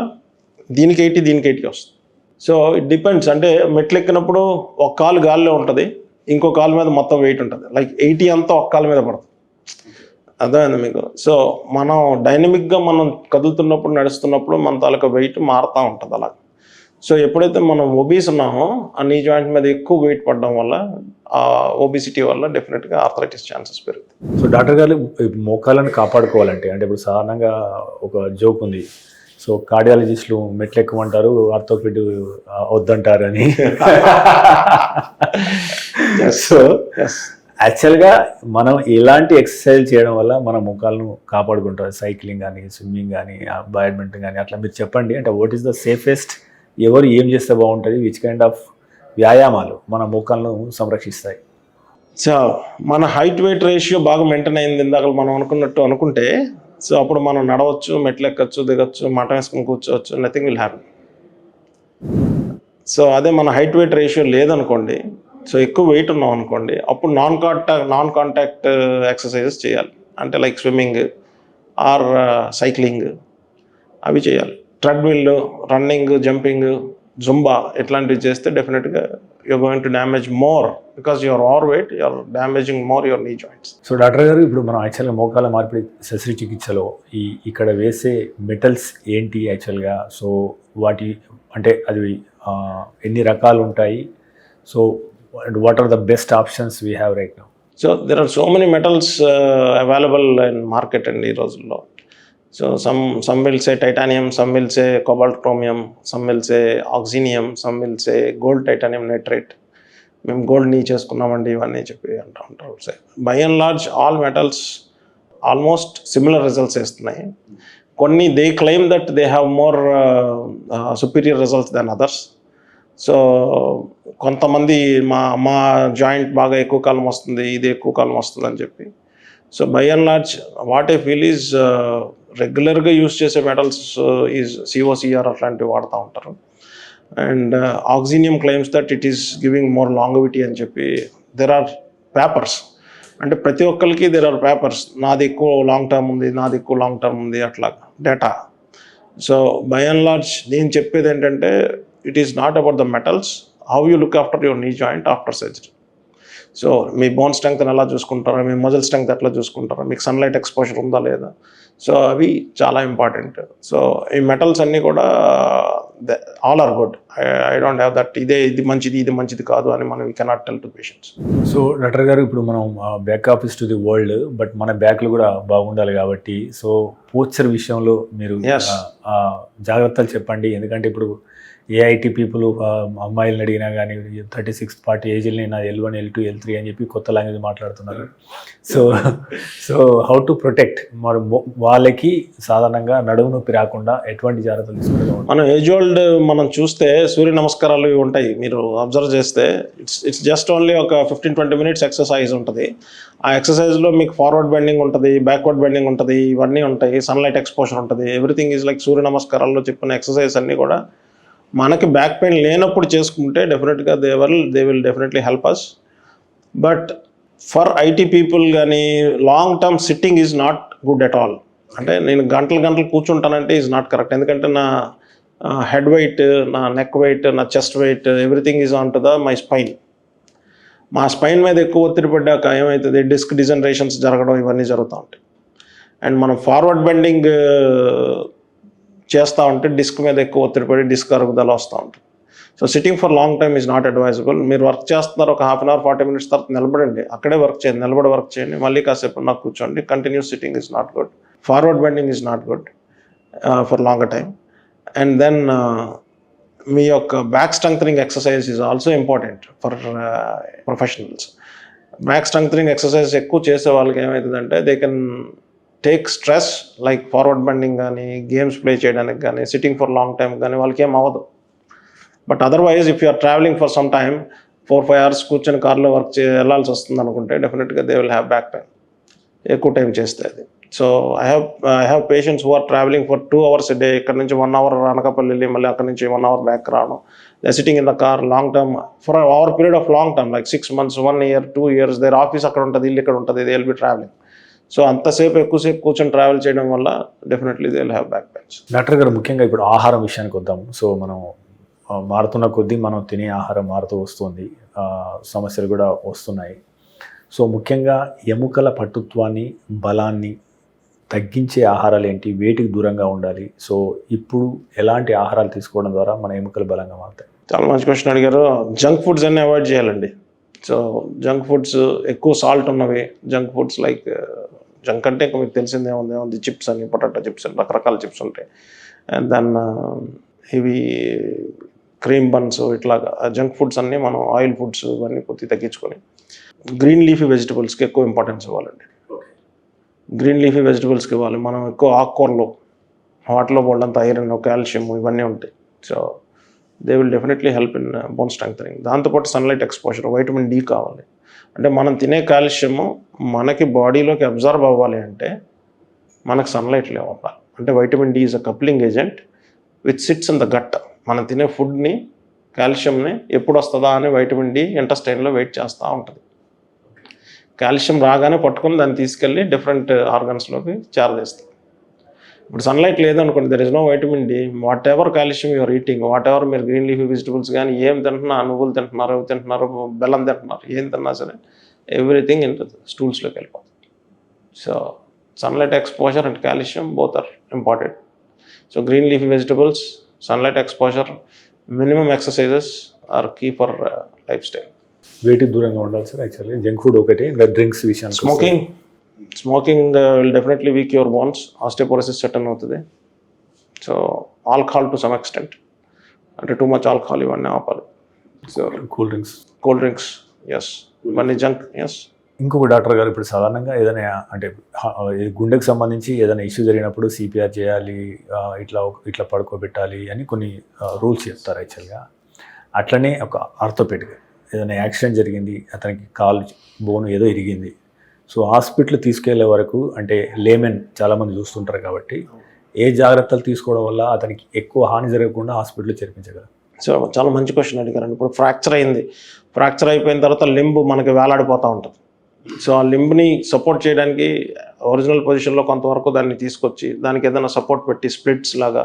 దీనికి 80 వస్తుంది. So it depends. అంటే మెట్లు ఎక్కినప్పుడు ఒక కాలు గాల్లో ఉంటుంది, ఇంకో కాలు మీద మొత్తం వెయిట్ ఉంటుంది. లైక్ 80 అంతా ఒక కాలు మీద పడుతుంది. అర్థమైంది మీకు? సో మనం డైనమిక్గా మనం కదులుతున్నప్పుడు నడుస్తున్నప్పుడు మన తాలూకా వెయిట్ మారుతూ ఉంటుంది అలా. సో ఎప్పుడైతే మనం ఒబీస్ ఉన్నామో ఆ నీ జాయింట్ మీద ఎక్కువ వెయిట్ పడడం వల్ల ఆ ఒబిసిటీ వల్ల డెఫినెట్గా ఆర్థరైటిస్ ఛాన్సెస్ పెరుగుతాయి. సో డాక్టర్ గారు, మోకాలను కాపాడుకోవాలంటే అంటే ఇప్పుడు సాధారణంగా ఒక జోక్ ఉంది, సో కార్డియాలజిస్టులు మెట్లు ఎక్కుమంటారు, ఆర్థోపెడ్ వద్దంటారు అని. సో యాక్చువల్గా మనం ఎలాంటి ఎక్సర్సైజ్ చేయడం వల్ల మన మోకాలను కాపాడుకుంటారు? సైక్లింగ్ కానీ, స్విమ్మింగ్ కానీ, బ్యాడ్మింటన్ కానీ, అట్లా మీరు చెప్పండి. అంటే వాట్ ఈస్ ద సేఫెస్ట్, ఎవరు ఏం చేస్తే బాగుంటుంది, విచ్ కైండ్ ఆఫ్ వ్యాయామాలు మన మోకాలను సంరక్షిస్తాయి? సో మన హైట్ వెయిట్ రేషియో బాగా మెయింటైన్ అయింది ఇందాక మనం అనుకుంటే, సో అప్పుడు మనం నడవచ్చు, మెట్లు ఎక్కచ్చు, దిగచ్చు, మటం వేసుకుని కూర్చోవచ్చు, నథింగ్ విల్ హ్యాపెన్. సో అదే మన హైట్ వెయిట్ రేషియో లేదనుకోండి, సో ఎక్కువ వెయిట్ ఉన్నాం అనుకోండి, అప్పుడు నాన్ కాంటాక్ట్ ఎక్సర్సైజెస్ చేయాలి. అంటే లైక్ స్విమ్మింగ్ ఆర్ సైక్లింగ్ అవి చేయాలి. ట్రెడ్మిల్, రన్నింగ్, జంపింగ్, జుంబా ఇట్లాంటివి చేస్తే డెఫినెట్గా you're going to damage more because your overweight, you're damaging more your knee joints. So doctor గారు, ఇప్పుడు మనం యాక్చువల్గా మోకాల మార్పిడి శస్త్రచికిత్సలో ఇక్కడ వేసే మెటల్స్ ఏంటి యాక్చువల్గా? సో వాటి అంటే అది ఎన్ని రకాలు ఉంటాయి? So what are the best options we have right now? So there are so many metals available in market అండి ఈ రోజుల్లో. So some will say titanium, some will say cobalt chromium, some will say oxynium, some will say gold titanium nitrate. మేము గోల్డ్ని చేసుకున్నామండి ఇవన్నీ చెప్పి అంటూ ఉంటారు. By and large all metals almost similar results ఇస్తున్నాయి. కొన్ని they claim that they have more superior results than others. So కొంతమంది మా జాయింట్ బాగా ఎక్కువ కాలం వస్తుంది, ఇది ఎక్కువ కాలం వస్తుంది అని చెప్పి. So by and large what I feel is రెగ్యులర్గా యూస్ చేసే మెటల్స్ ఈజ్ COCR అట్లాంటివి వాడుతూ ఉంటారు. And ఆక్సినియం claims that it is giving more longevity అని చెప్పి. దెర్ ఆర్ పేపర్స్, అంటే ప్రతి ఒక్కరికి దెర్ ఆర్ పేపర్స్, నాది ఎక్కువ లాంగ్ టర్మ్ ఉంది, నాది ఎక్కువ లాంగ్ టర్మ్ ఉంది, అట్లా data. So by and large నేను చెప్పేది ఏంటంటే it is not about the metals, how you look after your knee joint after surgery. So me bone strength ఎలా చూసుకుంటారా, మీ మజిల్ స్ట్రెంగ్త్ ఎట్లా చూసుకుంటారా, మీకు సన్లైట్ ఎక్స్పోజర్ ఉందా లేదా, సో అవి చాలా ఇంపార్టెంట్. సో ఈ మెటల్స్ అన్నీ కూడా all are good. I don't have that ఇది మంచిది ఇది మంచిది కాదు అని మనం we cannot tell to patients. So doctor గారు, ఇప్పుడు మనం back office to the world, but మన బ్యాక్లు కూడా బాగుండాలి కాబట్టి సో పోస్చర్ విషయంలో మీరు జాగ్రత్తలు చెప్పండి. ఎందుకంటే ఇప్పుడు ఏఐటీ పీపుల్ అమ్మాయిలను అడిగినా కానీ 36-40 ఏజ్ని నా L1, L2, L3 అని చెప్పి కొత్త లాంగ్వేజ్ మాట్లాడుతున్నారు. సో హౌ టు ప్రొటెక్ట్ మరి వాళ్ళకి సాధారణంగా నడుము నొప్పి రాకుండా ఎటువంటి జాగ్రత్తలు తీసుకోవాలి? మనం ఏజ్ ఓల్డ్ మనం చూస్తే సూర్య నమస్కారాలు ఇవి ఉంటాయి, మీరు అబ్జర్వ్ చేస్తే ఇట్స్ జస్ట్ ఓన్లీ ఒక 15-20 మినిట్స్ ఎక్సర్సైజ్ ఉంటుంది. ఆ ఎక్సర్సైజ్లో మీకు ఫార్వర్డ్ బెండింగ్ ఉంటుంది, బ్యాక్వర్డ్ బెండింగ్ ఉంటుంది, ఇవన్నీ ఉంటాయి, సన్లైట్ ఎక్స్పోజర్ ఉంటుంది, ఎవ్రీథింగ్ ఈజ్ లైక్ సూర్య నమస్కారాల్లో చెప్పిన ఎక్సర్సైజ్ అన్నీ కూడా మనకి బ్యాక్ పెయిన్ లేనప్పుడు చేసుకుంటే డెఫినెట్గా they will definitely help us. But for IT people కానీ long term sitting is not good at all. అంటే నేను గంటలు కూర్చుంటానంటే ఈజ్ నాట్ కరెక్ట్. ఎందుకంటే నా హెడ్ వెయిట్, నా నెక్ వెయిట్, నా chest weight, everything is on to my spine. మా స్పైన్ మీద ఎక్కువ ఒత్తిడి పడ్డాక ఏమవుతుంది, డిస్క్ డిజనరేషన్స్ జరగడం ఇవన్నీ జరుగుతూ ఉంటాయి. అండ్ మనం ఫార్వర్డ్ బెండింగ్ చేస్తూ ఉంటే డిస్క్ మీద ఎక్కువ ఒత్తిడి పడి డిస్క్ అరుగుదల వస్తూ ఉంటుంది. So sitting for long time is not advisable. మీరు వర్క్ చేస్తున్నారు, ఒక హాఫ్ అన్ అవర్ 40 మినిట్స్ తర్వాత నిలబడండి, అక్కడే వర్క్ చేయండి, నిలబడి వర్క్ చేయండి, మళ్ళీ కాసేపు నాకు కూర్చోండి. Continuous sitting is not good, forward bending is not good for longer time. And then మీ యొక్క back strengthening exercise is also important for professionals. Back strengthening exercise ఎక్కువ చేసే వాళ్ళకి ఏమవుతుందంటే they can take stress like forward bending కానీ, games play చేయడానికి కానీ, sitting for long time కానీ వాళ్ళకి ఏం అవ్వదు. But otherwise if you are travelling for some time 4-5 hours కూర్చొని కార్లో వెళ్ళాల్సి వస్తుంది అనుకుంటే డెఫినెట్గా they will have back pain ఎక్కువ టైం చేస్తే అది. So I have patients who are travelling for 2 hours a day. ఇక్కడ నుంచి 1 hour అనకాపల్లి వెళ్ళి మళ్ళీ అక్కడ నుంచి 1 hour బ్యాక్ రావడం. They sitting in the car long term for hour period of long term like 6 months, 1 year, 2 years. Their office అక్కడ ఉంటుంది, ఇల్లు ఇక్కడ ఉంటుంది, they will be travelling. So ఎక్కువసేపు కూర్చొని ట్రావెల్ చేయడం వల్ల definitely they will have back pains. Doctor గారు, ముఖ్యంగా ఇప్పుడు ఆహారం విషయానికి వద్దాం. సో మనం మారుతున్న కొద్దీ మనం తినే ఆహారం మారుతూ వస్తుంది, సమస్యలు కూడా వస్తున్నాయి. సో ముఖ్యంగా ఎముకల పటుత్వాన్ని, బలాన్ని తగ్గించే ఆహారాలు ఏంటి, వేటికి దూరంగా ఉండాలి? సో ఇప్పుడు ఎలాంటి ఆహారాలు తీసుకోవడం ద్వారా మన ఎముకలు బలంగా మారుతాయి? చాలా మంచి క్వశ్చన్ అడిగారు. జంక్ ఫుడ్స్ అన్నీ అవాయిడ్ చేయాలండి. సో జంక్ ఫుడ్స్, ఎక్కువ సాల్ట్ ఉన్నవి జంక్ ఫుడ్స్, లైక్ జంక్ అంటే ఇంకా మీకు తెలిసిందేముంది, చిప్స్ అని, పొటాటో చిప్స్ అని, రకరకాల చిప్స్ ఉంటాయి. అండ్ దెన్ ఇవి క్రీమ్ బన్స్, ఇట్లాగా జంక్ ఫుడ్స్ అన్నీ మనం ఆయిల్ ఫుడ్స్ ఇవన్నీ కొద్దిగా తగ్గించుకొని గ్రీన్ లీఫీ వెజిటబుల్స్కి ఎక్కువ ఇంపార్టెన్స్ ఇవ్వాలండి. గ్రీన్ లీఫీ వెజిటబుల్స్కి ఇవ్వాలి. మనం ఎక్కువ ఆకుకూరలు, వాటిలో బోల్డంత ఐరన్, కాల్షియం ఇవన్నీ ఉంటాయి. So they will definitely help in bone strengthening. దాంతోపాటు సన్లైట్ ఎక్స్పోజర్, వైటమిన్ డి కావాలి. అంటే మనం తినే కాల్షియము మనకి బాడీలోకి అబ్జర్వ్ అవ్వాలి అంటే మనకు సన్లైట్లో ఉండాలి. అంటే vitamin D is a coupling agent which sits in the gut. మనం తినే ఫుడ్ని కాల్షియంని ఎప్పుడు వస్తుందా అని వైటమిన్ డి ఇంటెస్టైన్లో వెయిట్ చేస్తూ ఉంటుంది. కాల్షియం రాగానే పట్టుకొని దాన్ని తీసుకెళ్ళి డిఫరెంట్ ఆర్గన్స్లోకి చేరదీస్తుంది. ఇప్పుడు సన్లైట్ లేదనుకోండి, there is no vitamin D, whatever calcium you're eating, whatever మీరు గ్రీన్ లీఫీ వెజిటబుల్స్ కానీ ఏం తింటున్నా, నువ్వులు తింటున్నారు, అవి తింటున్నారు, బెల్లం తింటున్నారు, ఏం తిన్నా సరే ఎవ్రీథింగ్ ఇంటూ స్టూల్స్లోకి వెళ్ళిపోతుంది. So sunlight exposure and calcium both are important. So green leafy vegetables, sunlight exposure, minimum exercises are key for lifestyle. వేటికి దూరంగా ఉండాలి సార్ యాక్చువల్లీ? జంక్ ఫుడ్ ఒకటి, ఇంకా డ్రింక్స్ విషయానికి smoking will definitely weak your bones, osteoporosis set in అవుతుంది. So alcohol to some extent, అంటే too much alcohol ఇవన్నీ ఆపాలి. సో కూల్ డ్రింక్స్ ఎస్, ఇవన్నీ జంక్. ఎస్. ఇంకొక డాక్టర్ గారు, ఇప్పుడు సాధారణంగా ఏదైనా అంటే గుండెకి సంబంధించి ఏదైనా ఇష్యూ జరిగినప్పుడు సిపిఆర్ చేయాలి, ఇట్లా పడుకోబెట్టాలి అని కొన్ని రూల్స్ చెప్తారు యాక్చువల్గా. అట్లనే ఒక ఆర్థోపెడిక్ ఏదైనా యాక్సిడెంట్ జరిగింది, అతనికి కాలు బోను ఏదో ఇరిగింది, సో హాస్పిటల్ తీసుకెళ్లే వరకు అంటే లేమెన్ చాలామంది చూస్తుంటారు కాబట్టి ఏ జాగ్రత్తలు తీసుకోవడం వల్ల అతనికి ఎక్కువ హాని జరగకుండా హాస్పిటల్లో చేర్పించగలరు? సో చాలా మంచి క్వశ్చన్ అడిగారండి. ఇప్పుడు ఫ్రాక్చర్ అయింది, ఫ్రాక్చర్ అయిపోయిన తర్వాత లింబ్ మనకి వేలాడిపోతూ ఉంటుంది. సో ఆ లింబ్ని సపోర్ట్ చేయడానికి ఒరిజినల్ పొజిషన్లో కొంతవరకు దాన్ని తీసుకొచ్చి దానికి ఏదైనా సపోర్ట్ పెట్టి స్ప్లిట్స్ లాగా,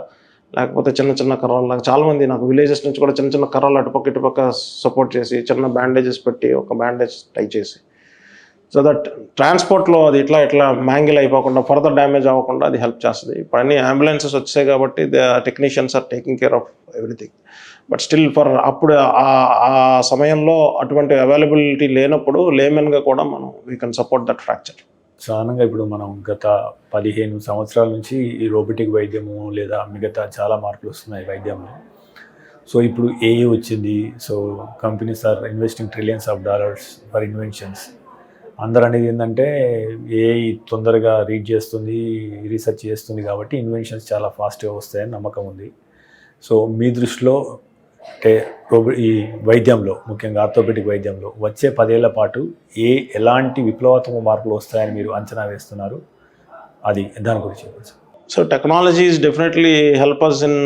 లేకపోతే చిన్న చిన్న కర్రలాగా, చాలామంది నాకు విలేజెస్ నుంచి కూడా చిన్న చిన్న కర్రలు అటుపక్క ఇటుపక్క సపోర్ట్ చేసి చిన్న బ్యాండేజెస్ పెట్టి ఒక బ్యాండేజ్ టై చేసి, సో దట్ ట్రాన్స్పోర్ట్లో అది ఇట్లా మ్యాంగిల్ అయిపోకుండా, ఫర్దర్ డ్యామేజ్ అవ్వకుండా అది హెల్ప్ చేస్తుంది. ఇప్పుడు అన్ని అంబులెన్సెస్ వచ్చాయి కాబట్టి the technicians are taking care of everything. But still అప్పుడు ఆ సమయంలో అటువంటి అవైలబిలిటీ లేనప్పుడు లేమెన్గా కూడా మనం we can support that fracture. సాధారణంగా ఇప్పుడు మనం గత 15 సంవత్సరాల నుంచి ఈ రోబోటిక్ వైద్యము లేదా మిగతా చాలా మార్పులు వస్తున్నాయి వైద్యంలో. సో ఇప్పుడు ఏఐ వచ్చింది, so companies are investing $trillions for inventions. అందరూ అనేది ఏంటంటే ఏఐ తొందరగా రీడ్ చేస్తుంది, రీసెర్చ్ చేస్తుంది కాబట్టి ఇన్వెన్షన్స్ చాలా ఫాస్ట్గా వస్తాయని నమ్మకం ఉంది. సో మీ దృష్టిలో అంటే ఈ వైద్యంలో, ముఖ్యంగా ఆర్థోపెడిక్ వైద్యంలో వచ్చే 10 ఏళ్ల పాటు ఎలాంటి విప్లవాత్మక మార్పులు వస్తాయని మీరు అంచనా వేస్తున్నారు? అది దాని గురించి చెప్పండి sir. So technology is definitely help us in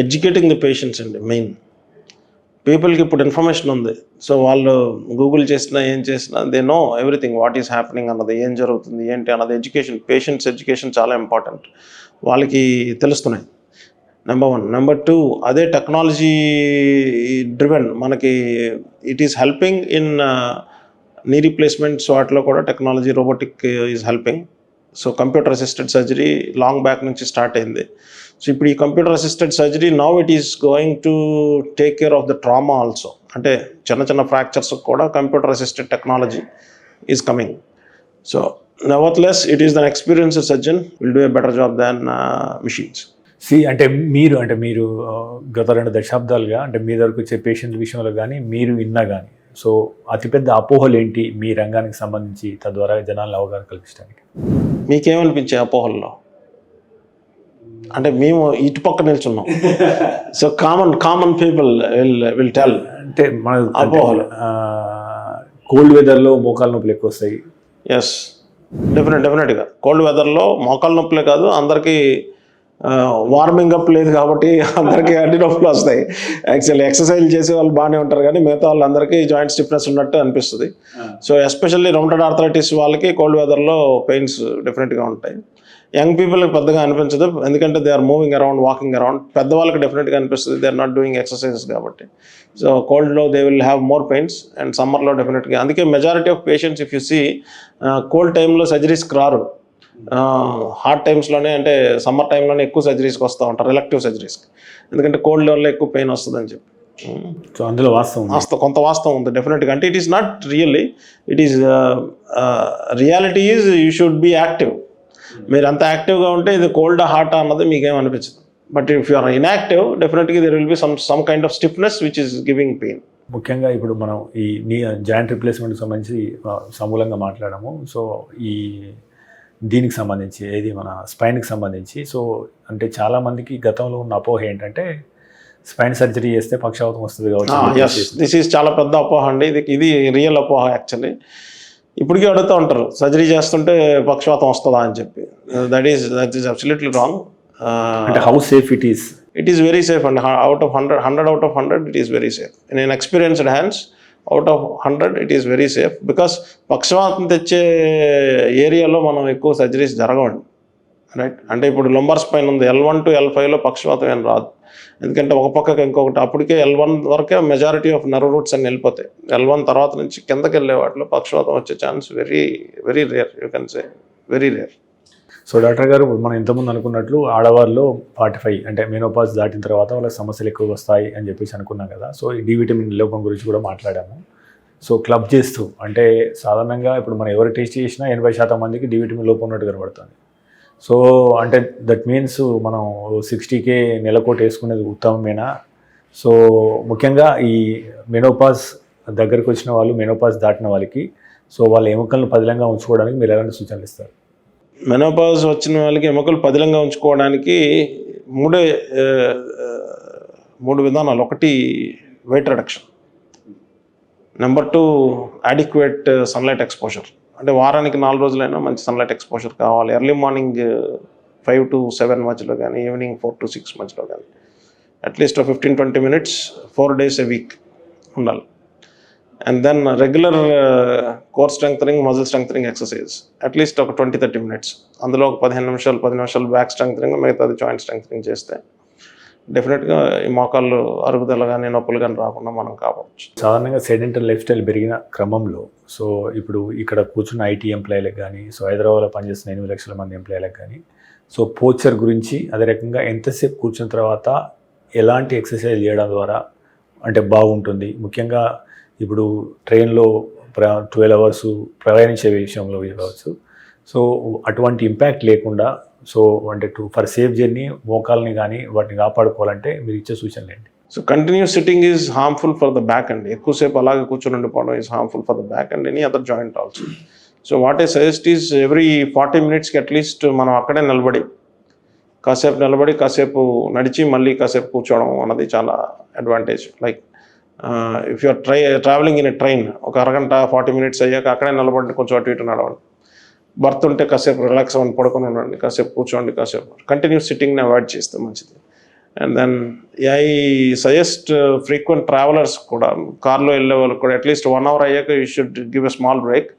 educating the patients అండి. మెయిన్ పీపుల్కి ఇప్పుడు ఇన్ఫర్మేషన్ ఉంది, సో వాళ్ళు గూగుల్ చేసినా ఏం చేసినా they know everything, what is happening అన్నది, ఏం జరుగుతుంది ఏంటి అన్నది. పేషెంట్స్ ఎడ్యుకేషన్ చాలా ఇంపార్టెంట్, వాళ్ళకి తెలుస్తున్నాయి. నెంబర్ 1. నెంబర్ 2, అదే టెక్నాలజీ డ్రివెన్ మనకి it is helping in knee replacements, వాటిలో కూడా technology robotic is helping. So computer assisted surgery long back నుంచి స్టార్ట్ అయింది. సో ఇప్పుడు ఈ computer assisted surgery now it is going to take care of the trauma also. అంటే చిన్న fractures కూడా computer assisted technology is coming. So nevertheless it is then experienced surgeon will do a better job than machines. అంటే మీరు గత 2 దశాబ్దాలుగా అంటే మీ దగ్గరకు వచ్చే పేషెంట్ విషయంలో కానీ మీరు విన్నా కానీ, సో అతిపెద్ద అపోహలు ఏంటి మీ రంగానికి సంబంధించి, తద్వారా జనాలను అవగాహన కల్పించడానికి? మీకేమనిపించే అపోహల్లో? అంటే మేము ఇటుపక్క నిల్చున్నాం, so common people will tell. అంటే మన అపోహలు, కోల్డ్ వెదర్లో మోకాలు నొప్పులు ఎక్కువ వస్తాయి. ఎస్, డెఫినెట్గా కోల్డ్ వెదర్లో మోకాలు నొప్పులే కాదు, అందరికీ వార్మింగ్ అప్ లేదు కాబట్టి అందరికీ అన్ని నొప్పులు వస్తాయి. యాక్చువల్లీ ఎక్సర్సైజ్ చేసే వాళ్ళు బాగానే ఉంటారు కానీ మిగతా వాళ్ళందరికీ జాయింట్ స్టిఫ్నెస్ ఉన్నట్టు అనిపిస్తుంది. సో ఎస్పెషల్లీ రౌమటైడ్ ఆర్థరైటిస్ వాళ్ళకి కోల్డ్ వెదర్లో పెయిన్స్ డెఫినెట్గా ఉంటాయి. యంగ్ పీపుల్కి పెద్దగా అనిపించదు, ఎందుకంటే they are moving around, walking around. పెద్దవాళ్ళకి డెఫినెట్గా అనిపిస్తుంది, they are not doing exercises కాబట్టి. సో కోల్డ్లో they will have more pains, and సమ్మర్లో డెఫినెట్గా. అందుకే majority of patients if you see cold టైంలో సర్జరీస్కి రారు, హాట్ టైమ్స్లోనే అంటే సమ్మర్ టైంలోనే ఎక్కువ సర్జరీస్కి వస్తూ ఉంటారు, ఎలెక్టివ్ సర్జరీస్కి. ఎందుకంటే కోల్డ్ వల్ల ఎక్కువ పెయిన్ వస్తుందని చెప్పి. సో అందులో కొంత వాస్తవం ఉంది డెఫినెట్గా. అంటే it is not really, it is reality is you should be active. మీరు అంత యాక్టివ్గా ఉంటే ఇది కోల్డ్ హాట్ అన్నది మీకేమనిపించదు. But if you are inactive డెఫినెట్గా there will be some kind of stiffness which is giving pain. ముఖ్యంగా ఇప్పుడు మనం ఈ జాయింట్ రిప్లేస్మెంట్కి సంబంధించి సమూలంగా మాట్లాడాము. సో దీనికి సంబంధించి ఏది మన స్పైన్కి సంబంధించి, సో అంటే చాలామందికి గతంలో ఉన్న అపోహ ఏంటంటే స్పైన్ సర్జరీ చేస్తే పక్షవాతం వస్తుంది కాబట్టి. దిస్ ఈజ్ చాలా పెద్ద అపోహ అండి, ఇది రియల్ అపోహ యాక్చువల్లీ. ఇప్పటికీ అడుగుతూ ఉంటారు సర్జరీ చేస్తుంటే పక్షవాతం వస్తుందా అని చెప్పి. That is absolutely wrong. అంటే how safe it is? It is very safe, and out of 100 out of 100, it is very safe. In an experienced hands, out of 100, it is very safe, because పక్షవాతం తెచ్చే ఏరియాలో మనం ఎక్కువ surgeries జరగవండి, right? అంటే ఇప్పుడు lumbar spine ఉంది, L1 to L5లో పక్షవాతం ఏం రాదు, ఎందుకంటే ఒక పక్కకి ఇంకొకటి, అప్పటికే L1 వరకే మెజారిటీ ఆఫ్ నర్వ్ రూట్స్ అన్ని వెళ్ళిపోతాయి. L1 తర్వాత నుంచి కిందకి వెళ్ళే వాటిలో పక్షవాతం వచ్చే chance very very rare, you can say very rare. So doctor గారు, మనం ఇంతకుముందు అనుకున్నట్లు ఆడవారిలో 45 అంటే మెనోపాజ్ దాటిన తర్వాత వాళ్ళకి సమస్యలు ఎక్కువ వస్తాయి అని చెప్పేసి అనుకున్నాం కదా. సో ఈ డి విటమిన్ లోపం గురించి కూడా మాట్లాడాము. సో క్లబ్ చేస్తూ అంటే సాధారణంగా ఇప్పుడు మనం ఎవరు టెస్ట్ చేసినా 80% మందికి డి విటమిన్ లోపం ఉన్నట్టు కనబడుతుంది. సో అంటే దట్ మీన్స్ మనం 60K నెలకోటి వేసుకునేది ఉత్తమమేనా? సో ముఖ్యంగా ఈ మెనోపాజ్ దగ్గరకు వచ్చిన వాళ్ళు, మెనోపాజ్ దాటిన వాళ్ళకి సో వాళ్ళ ఎముకలను పదిలంగా ఉంచుకోవడానికి మీరు ఎలాంటి సూచనలు ఇస్తారు? మెనోపాజ్ వచ్చిన వాళ్ళకి ఎముకలు పదిలంగా ఉంచుకోవడానికి మూడు విధానాలు. ఒకటి, weight reduction. Number 2, adequate sunlight exposure. అంటే వారానికి 4 రోజులైనా మంచి సన్లైట్ ఎక్స్పోజర్ కావాలి. ఎర్లీ మార్నింగ్ 5 to 7 మధ్యలో కానీ, ఈవినింగ్ 4 to 6 మధ్యలో కానీ, at least 15-20 minutes 4 days a week ఉండాలి. And then regular core strengthening, muscle strengthening exercise at least ఒక 20-30 minutes. అందులో ఒక 10 నిమిషాలు బ్యాక్ స్ట్రెంగ్థనింగ్, మిగతాది జాయింట్ స్ట్రెంగ్థనింగ్ చేస్తే డెఫినెట్గా ఈ మోకాళ్ళు అరుగుదల కానీ నొప్పులు కానీ రాకుండా మనం కాపాడచ్చు. సాధారణంగా సెడెంటరీ లైఫ్ స్టైల్ పెరిగిన క్రమంలో సో ఇప్పుడు ఇక్కడ కూర్చున్న ఐటీ ఎంప్లాయీలకు కానీ, సో హైదరాబాద్లో పనిచేస్తున్న 8 లక్షల మంది ఎంప్లాయీలకు కానీ సో పోస్చర్ గురించి, అదే రకంగా ఎంతసేపు కూర్చున్న తర్వాత ఎలాంటి ఎక్సర్సైజ్ చేయడం ద్వారా అంటే బాగుంటుంది? ముఖ్యంగా ఇప్పుడు ట్రైన్లో 12 hours ప్రయాణించే విషయంలో కావచ్చు. సో అటువంటి ఇంపాక్ట్ లేకుండా సో అంటే ఫర్ సేఫ్ జర్నీ మోకాల్ని కానీ వాటిని కాపాడుకోవాలంటే మీరు ఇచ్చే సూచనలు ఏంటి? So continuous sitting is harmful for the back and ఎక్కువసేపు అలాగే కూర్చొని ఉండిపోవడం is harmful for the back and any other joint also. So what I suggest is every 40 minutesకి అట్లీస్ట్ మనం అక్కడే నిలబడి కాసేపు నడిచి మళ్ళీ కాసేపు కూర్చోవడం అన్నది చాలా advantage. Like if you're travelling in a train, ఒక అరగంట 40 minutes అయ్యాక అక్కడే నిలబడి కొంచెం అటు ఇటు నడవండి. బర్త్ ఉంటే కాసేపు రిలాక్స్ అవ్వండి, పడుకొని ఉండండి, కాసేపు కూర్చోండి, కాసేపు కంటిన్యూస్ సిట్టింగ్ని అవాయిడ్ చేస్తే మంచిది. And then I suggest frequent travellers కూడా, కార్లో వెళ్ళే వాళ్ళకి కూడా అట్లీస్ట్ 1 hour అయ్యాక you should give a small break,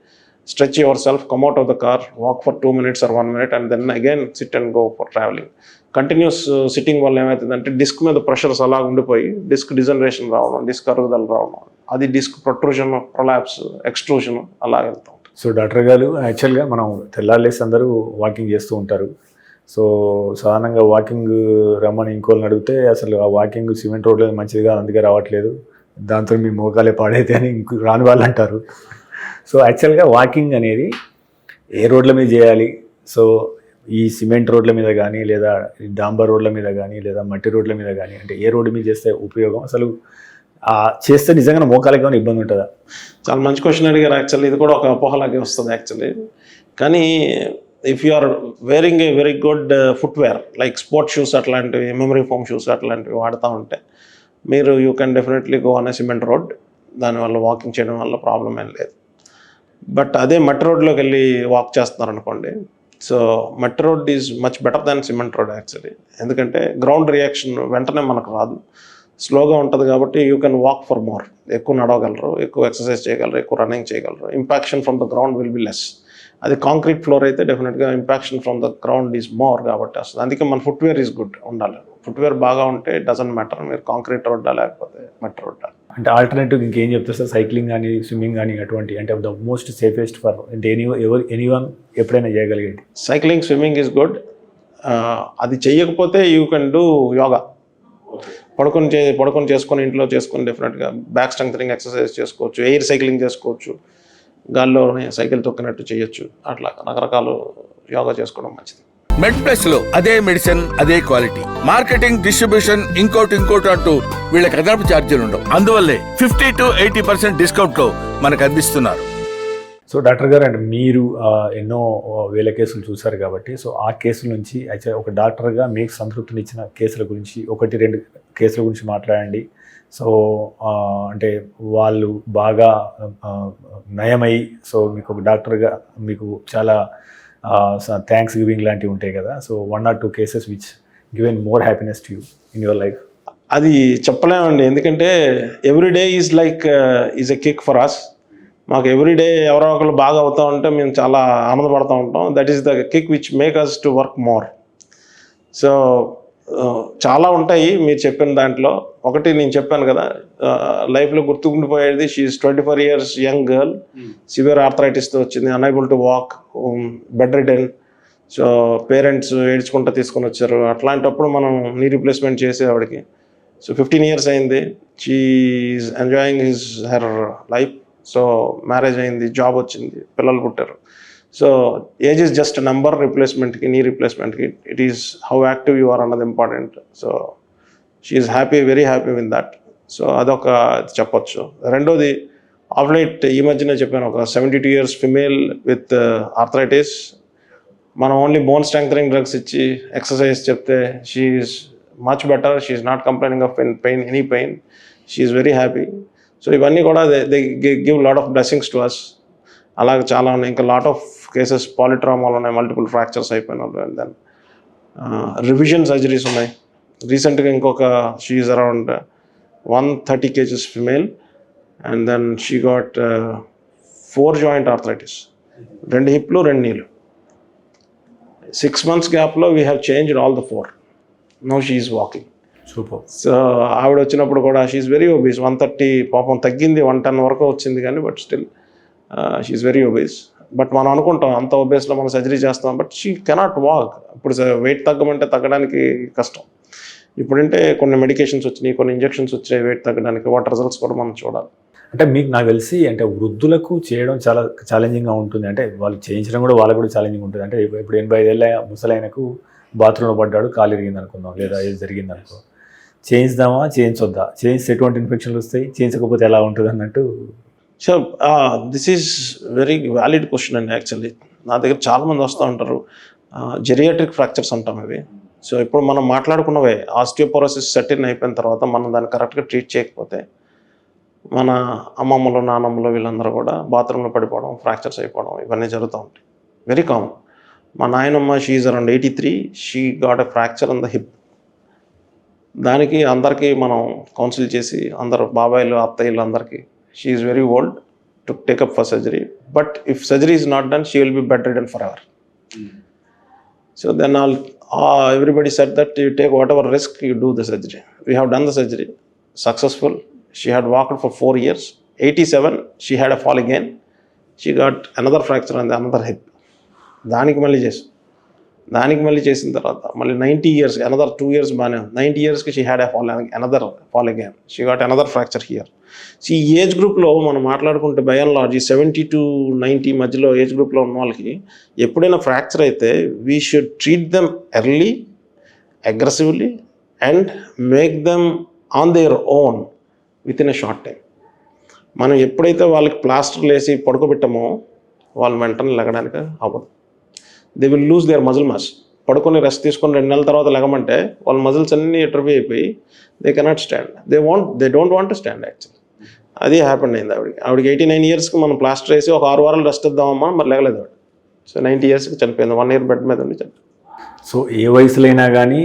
stretch yourself, come out of the car, walk for 2 minutes or 1 minute, and then again sit and go for traveling. Continuous sitting వల్ల ఏమవుతుందంటే disc మీద pressures అలా ఉండిపోయి disc degeneration రావడం, disc అరుగుదల రావడం, అది disc protrusion, prolapse, extrusion అలా వెళ్తాం. సో డాక్టర్ గారు, యాక్చువల్గా మనం తెల్లారులేసి అందరూ వాకింగ్ చేస్తూ ఉంటారు. సో సాధారణంగా వాకింగ్ రమ్మని ఇంకోళ్ళని అడిగితే అసలు ఆ వాకింగ్ సిమెంట్ రోడ్లో మంచిదిగా అందుకే రావట్లేదు, దాంతో మీ మోకాలే పాడైతే అని ఇంకో రాని వాళ్ళు అంటారు. సో యాక్చువల్గా వాకింగ్ అనేది ఏ రోడ్ల మీద చేయాలి? సో ఈ సిమెంట్ రోడ్ల మీద కానీ, లేదా డాంబర్ రోడ్ల మీద కానీ, లేదా మట్టి రోడ్ల మీద కానీ, అంటే ఏ రోడ్డు మీద చేస్తే ఉపయోగం? అసలు చేస్తే నిజంగా మోకాలకి ఏమైనా ఇబ్బంది ఉంటుందా? చాలా మంచి క్వశ్చన్ అడిగారు. యాక్చువల్లీ ఇది కూడా ఒక అపోహలాగే వస్తుంది యాక్చువల్లీ. కానీ if you are wearing a very good footwear like sports shoes అట్లాంటివి, మెమరీ ఫోమ్ షూస్ అట్లాంటివి వాడుతూ ఉంటే మీరు you can definitely go on a cement road. దానివల్ల వాకింగ్ చేయడం వల్ల ప్రాబ్లం ఏం లేదు. బట్ అదే మట్టి రోడ్లోకి వెళ్ళి వాక్ చేస్తున్నారు అనుకోండి, సో మట్టి road is much better than cement road actually. ఎందుకంటే గ్రౌండ్ రియాక్షన్ వెంటనే మనకు రాదు, స్లోగా ఉంటుంది కాబట్టి you can walk for more. ఎక్కువ నడవగలరు, ఎక్కువ ఎక్సర్సైజ్ చేయగలరు, ఎక్కువ రన్నింగ్ చేయగలరు. Impaction from the ground will be less. అది కాంక్రీట్ ఫ్లోర్ అయితే డెఫినెట్గా impaction from the ground is more కాబట్టి వస్తుంది. అందుకే మన ఫుట్వేర్ ఈజ్ గుడ్ ఉండాలి. ఫుట్వేర్ బాగా ఉంటే డజంట్ మ్యాటర్ మీరు కాంక్రీట్ రోడ్డా లేకపోతే మట్టి రోడ్డా. అంటే ఆల్టర్నేటివ్ ఇంకేం చెప్తారు సార్? సైక్లింగ్ కానీ, స్విమ్మింగ్ కానీ, అటువంటి అంటే ద మోస్ట్ సేఫెస్ట్ ఫర్ అంటే ఎనీవన్ ఎప్పుడైనా చేయగలిగేది? Cycling, swimming is good. అది చెయ్యకపోతే యూ కెన్ డూ యోగా. పడుకొని చేసుకొని ఇంట్లో చేసుకొని డెఫినెట్గా బ్యాక్ స్ట్రెంగ్థనింగ్ ఎక్సర్సైజ్ చేసుకోవచ్చు, ఎయిర్ సైక్లింగ్ చేసుకోవచ్చు, గాల్లోనే సైకిల్ తొక్కినట్టు చేయొచ్చు. అట్లా రకరకాల యోగా చేసుకోవడం మంచిది. మెడ్ ప్లస్ లో అదే మెడిసిన్, అదే క్వాలిటీ, మార్కెటింగ్, డిస్ట్రిబ్యూషన్, ఇంకోటి అంటూ వీళ్ళకి అదనపు ఛార్జీలు ఉండవు. అందువల్లే 50 to 80% డిస్కౌంట్ లో మనకు అందిస్తున్నారు. సో డాక్టర్ గారు, అంటే మీరు ఎన్నో వేల కేసులు చూశారు కాబట్టి, సో ఆ కేసుల నుంచి అయితే ఒక డాక్టర్గా మీకు సంతృప్తినిచ్చిన కేసుల గురించి 1-2 కేసుల గురించి మాట్లాడండి. సో అంటే వాళ్ళు బాగా నయమై సో మీకు ఒక డాక్టర్గా మీకు చాలా థ్యాంక్స్ గివింగ్ లాంటివి ఉంటాయి కదా. So 1 or 2 cases which given more happiness to you in your life? అది చెప్పలేమండి, ఎందుకంటే everyday is like is a kick for us. మాకు ఎవ్రీడే ఎవరో ఒకరు బాగా అవుతూ ఉంటే మేము చాలా ఆనందపడుతూ ఉంటాం. That is the kick which make us to work more. So చాలా ఉంటాయి మీరు చెప్పిన దాంట్లో. ఒకటి నేను చెప్పాను కదా, లైఫ్లో గుర్తుండిపోయేది, she is 24 years young girl, severe ఆర్థరైటిస్తో వచ్చింది, unable to walk, bed ridden. So parents ఏడ్చుకుంటూ తీసుకొని వచ్చారు. అట్లాంటప్పుడు మనం నీ రీప్లేస్మెంట్ చేసే ఆవిడకి. సో 15 years అయింది. She is enjoying her life. So marriage అయింది, జాబ్ వచ్చింది, పిల్లలు పుట్టారు. So age is just number రీప్లేస్మెంట్కి, నీ రీప్లేస్మెంట్కి. It is how active you are అన్నది important. So she is happy, very happy with that. So అదొక చెప్పొచ్చు. రెండోది, ఆఫ్ లైట్ ఈ మధ్యనే చెప్పాను, ఒక 72 years ఫిమేల్ విత్ ఆర్థరైటిస్. మనం ఓన్లీ బోన్ స్ట్రెంగ్థనింగ్ డ్రగ్స్ ఇచ్చి ఎక్సర్సైజ్ చెప్తే she is much better. She is not complaining of pain, any pain. She is very happy. So ఇవన్నీ కూడా they give lot of blessings to us. అలాగే చాలా ఉన్నాయి. ఇంకా lot of cases పాలిట్రామాలు ఉన్నాయి, multiple fractures అయిపోయిన వాళ్ళు. అండ్ దెన్ రివిజన్ సర్జరీస్ ఉన్నాయి. రీసెంట్గా ఇంకొక she is around 130 kgs female, and then she got 4 joint arthritis, 2 hips 2 knees. 6 months గ్యాప్లో we have changed all the 4. Now she is walking. Super. So ఆవిడ వచ్చినప్పుడు కూడా she very obese. 130 పాపం తగ్గింది, 110 వరకు వచ్చింది కానీ, but still she's very obese. But మనం అనుకుంటాం అంత ఒబేస్లో మనం సర్జరీ చేస్తాం, బట్ షీ కెనాట్ వాక్. ఇప్పుడు వెయిట్ తగ్గమంటే తగ్గడానికి కష్టం. ఇప్పుడంటే కొన్ని మెడికేషన్స్ వచ్చినాయి, కొన్ని ఇంజెక్షన్స్ వచ్చాయి వెయిట్ తగ్గడానికి. వాటి రిజల్ట్స్ కూడా మనం చూడాలి. అంటే మీకు నాకు తెలిసి అంటే వృద్ధులకు చేయడం చాలా ఛాలెంజింగ్గా ఉంటుంది. అంటే వాళ్ళు చేయించడం కూడా వాళ్ళకు కూడా ఛాలెంజింగ్ ఉంటుంది. అంటే ఇప్పుడు 85 ఏళ్ళ ముసలైనకు బాత్రూంలో పడ్డాడు, కాలు ఇరిగింది అనుకుందాం, లేదా ఏది జరిగింది అనుకో, చేయించుదామా చేయించొద్దా, చేయిస్తే ఎటువంటి ఇన్ఫెక్షన్లు వస్తాయి, చేయించకపోతే ఎలా ఉంటుంది అన్నట్టు. So this is very valid question అండి. యాక్చువల్లీ నా దగ్గర చాలామంది వస్తూ ఉంటారు. జెరియాట్రిక్ ఫ్రాక్చర్స్ అంటాం ఇవి. సో ఇప్పుడు మనం మాట్లాడుకున్నవే, ఆస్టియోపోరోసిస్ సెటిన్ అయిపోయిన తర్వాత మనం దాన్ని కరెక్ట్గా ట్రీట్ చేయకపోతే మన అమ్మమ్మలు, నానమ్మలు వీళ్ళందరూ కూడా బాత్రూంలో పడిపోవడం, ఫ్రాక్చర్స్ అయిపోవడం ఇవన్నీ జరుగుతూ ఉంటాయి. Very common. మా నాయనమ్మ, she is around 83, she got a fracture on the hip. దానికి అందరికీ మనం కౌన్సిల్ చేసి, అందరు బాబాయిలు, అత్తయ్యలు అందరికీ, she is very old to take up for surgery. But if surgery is not done, she will be bedridden forever. So then everybody said that you take whatever risk, you do the surgery. We have done the surgery, successful. She had walked for 4 years. 87, she had a fall again. She got another fracture on the another hip. దానికి మళ్ళీ చేసిన తర్వాత మళ్ళీ 90 years, another 2 years బాగానే. 90 yearsకి she had another fall again. She got another fracture here. So ఈ age గ్రూప్లో మనం మాట్లాడుకుంటే బై అండ్ లార్జ్ 70 to 90 మధ్యలో ఏజ్ గ్రూప్లో ఉన్న వాళ్ళకి ఎప్పుడైనా ఫ్రాక్చర్ అయితే we should treat them early, aggressively, and make them on their own with in a short time. మనం ఎప్పుడైతే వాళ్ళకి ప్లాస్టర్లు వేసి పడుకోబెట్టామో వాళ్ళు వెంటనే లెగడానికి అవ్వదు. They will lose their muscle mass. పడుకొని రెస్ట్ తీసుకొని 2 నెలల తర్వాత లెగమంటే వాళ్ళ మజిల్స్ అన్నీ ఎట్రఫీ అయిపోయి they cannot stand. They don't want to stand actually. అది హ్యాపెన్ అయింది ఆవిడకి 89 yearsకి మనం ప్లాస్టర్ వేసి ఒక 6 వారాలు రెస్ట్ ఇద్దామమ్మా, మరి లేగలేదు ఆవిడ. సో 90 yearsకి చనిపోయింది. 1 year బెడ్ మీద ఉండి చనిపోయింది. సో ఏ వయసులో అయినా కానీ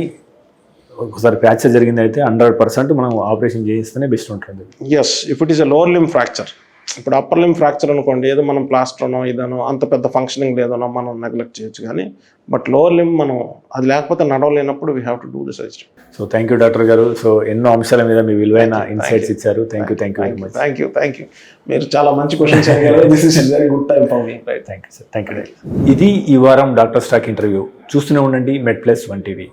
ఒకసారి ఫ్రాక్చర్ జరిగింది అయితే 100% మనం ఆపరేషన్ చేయిస్తేనే బెస్ట్ ఉంటుంది. Yes, if it is a lower limb fracture. ఇప్పుడు అప్పర్ లింబ్ ఫ్రాక్చర్ అనుకోండి, ఏదో మనం ప్లాస్టర్నో ఇదనో అంత పెద్ద ఫంక్షనింగ్ లేదనో మనం నెగ్లెక్ట్ చేయొచ్చు. కానీ బట్ లోవర్ లింబ్ మనం అది లేకపోతే నడవలేనప్పుడు we have to do the surgery. So thank you doctor గారు. సో ఎన్నో అంశాల మీద మీ విలువైన ఇన్సైట్స్ ఇచ్చారు. Thank you very much. Thank you. మీరు చాలా మంచి క్వశ్చన్స్ అడిగారు. This is very good time for me. Thank you sir. Thank you. ఇది ఈ వారం డాక్టర్ స్టాక్ ఇంటర్వ్యూ. చూస్తూనే ఉండండి మెడ్ ప్లస్ 1 TV.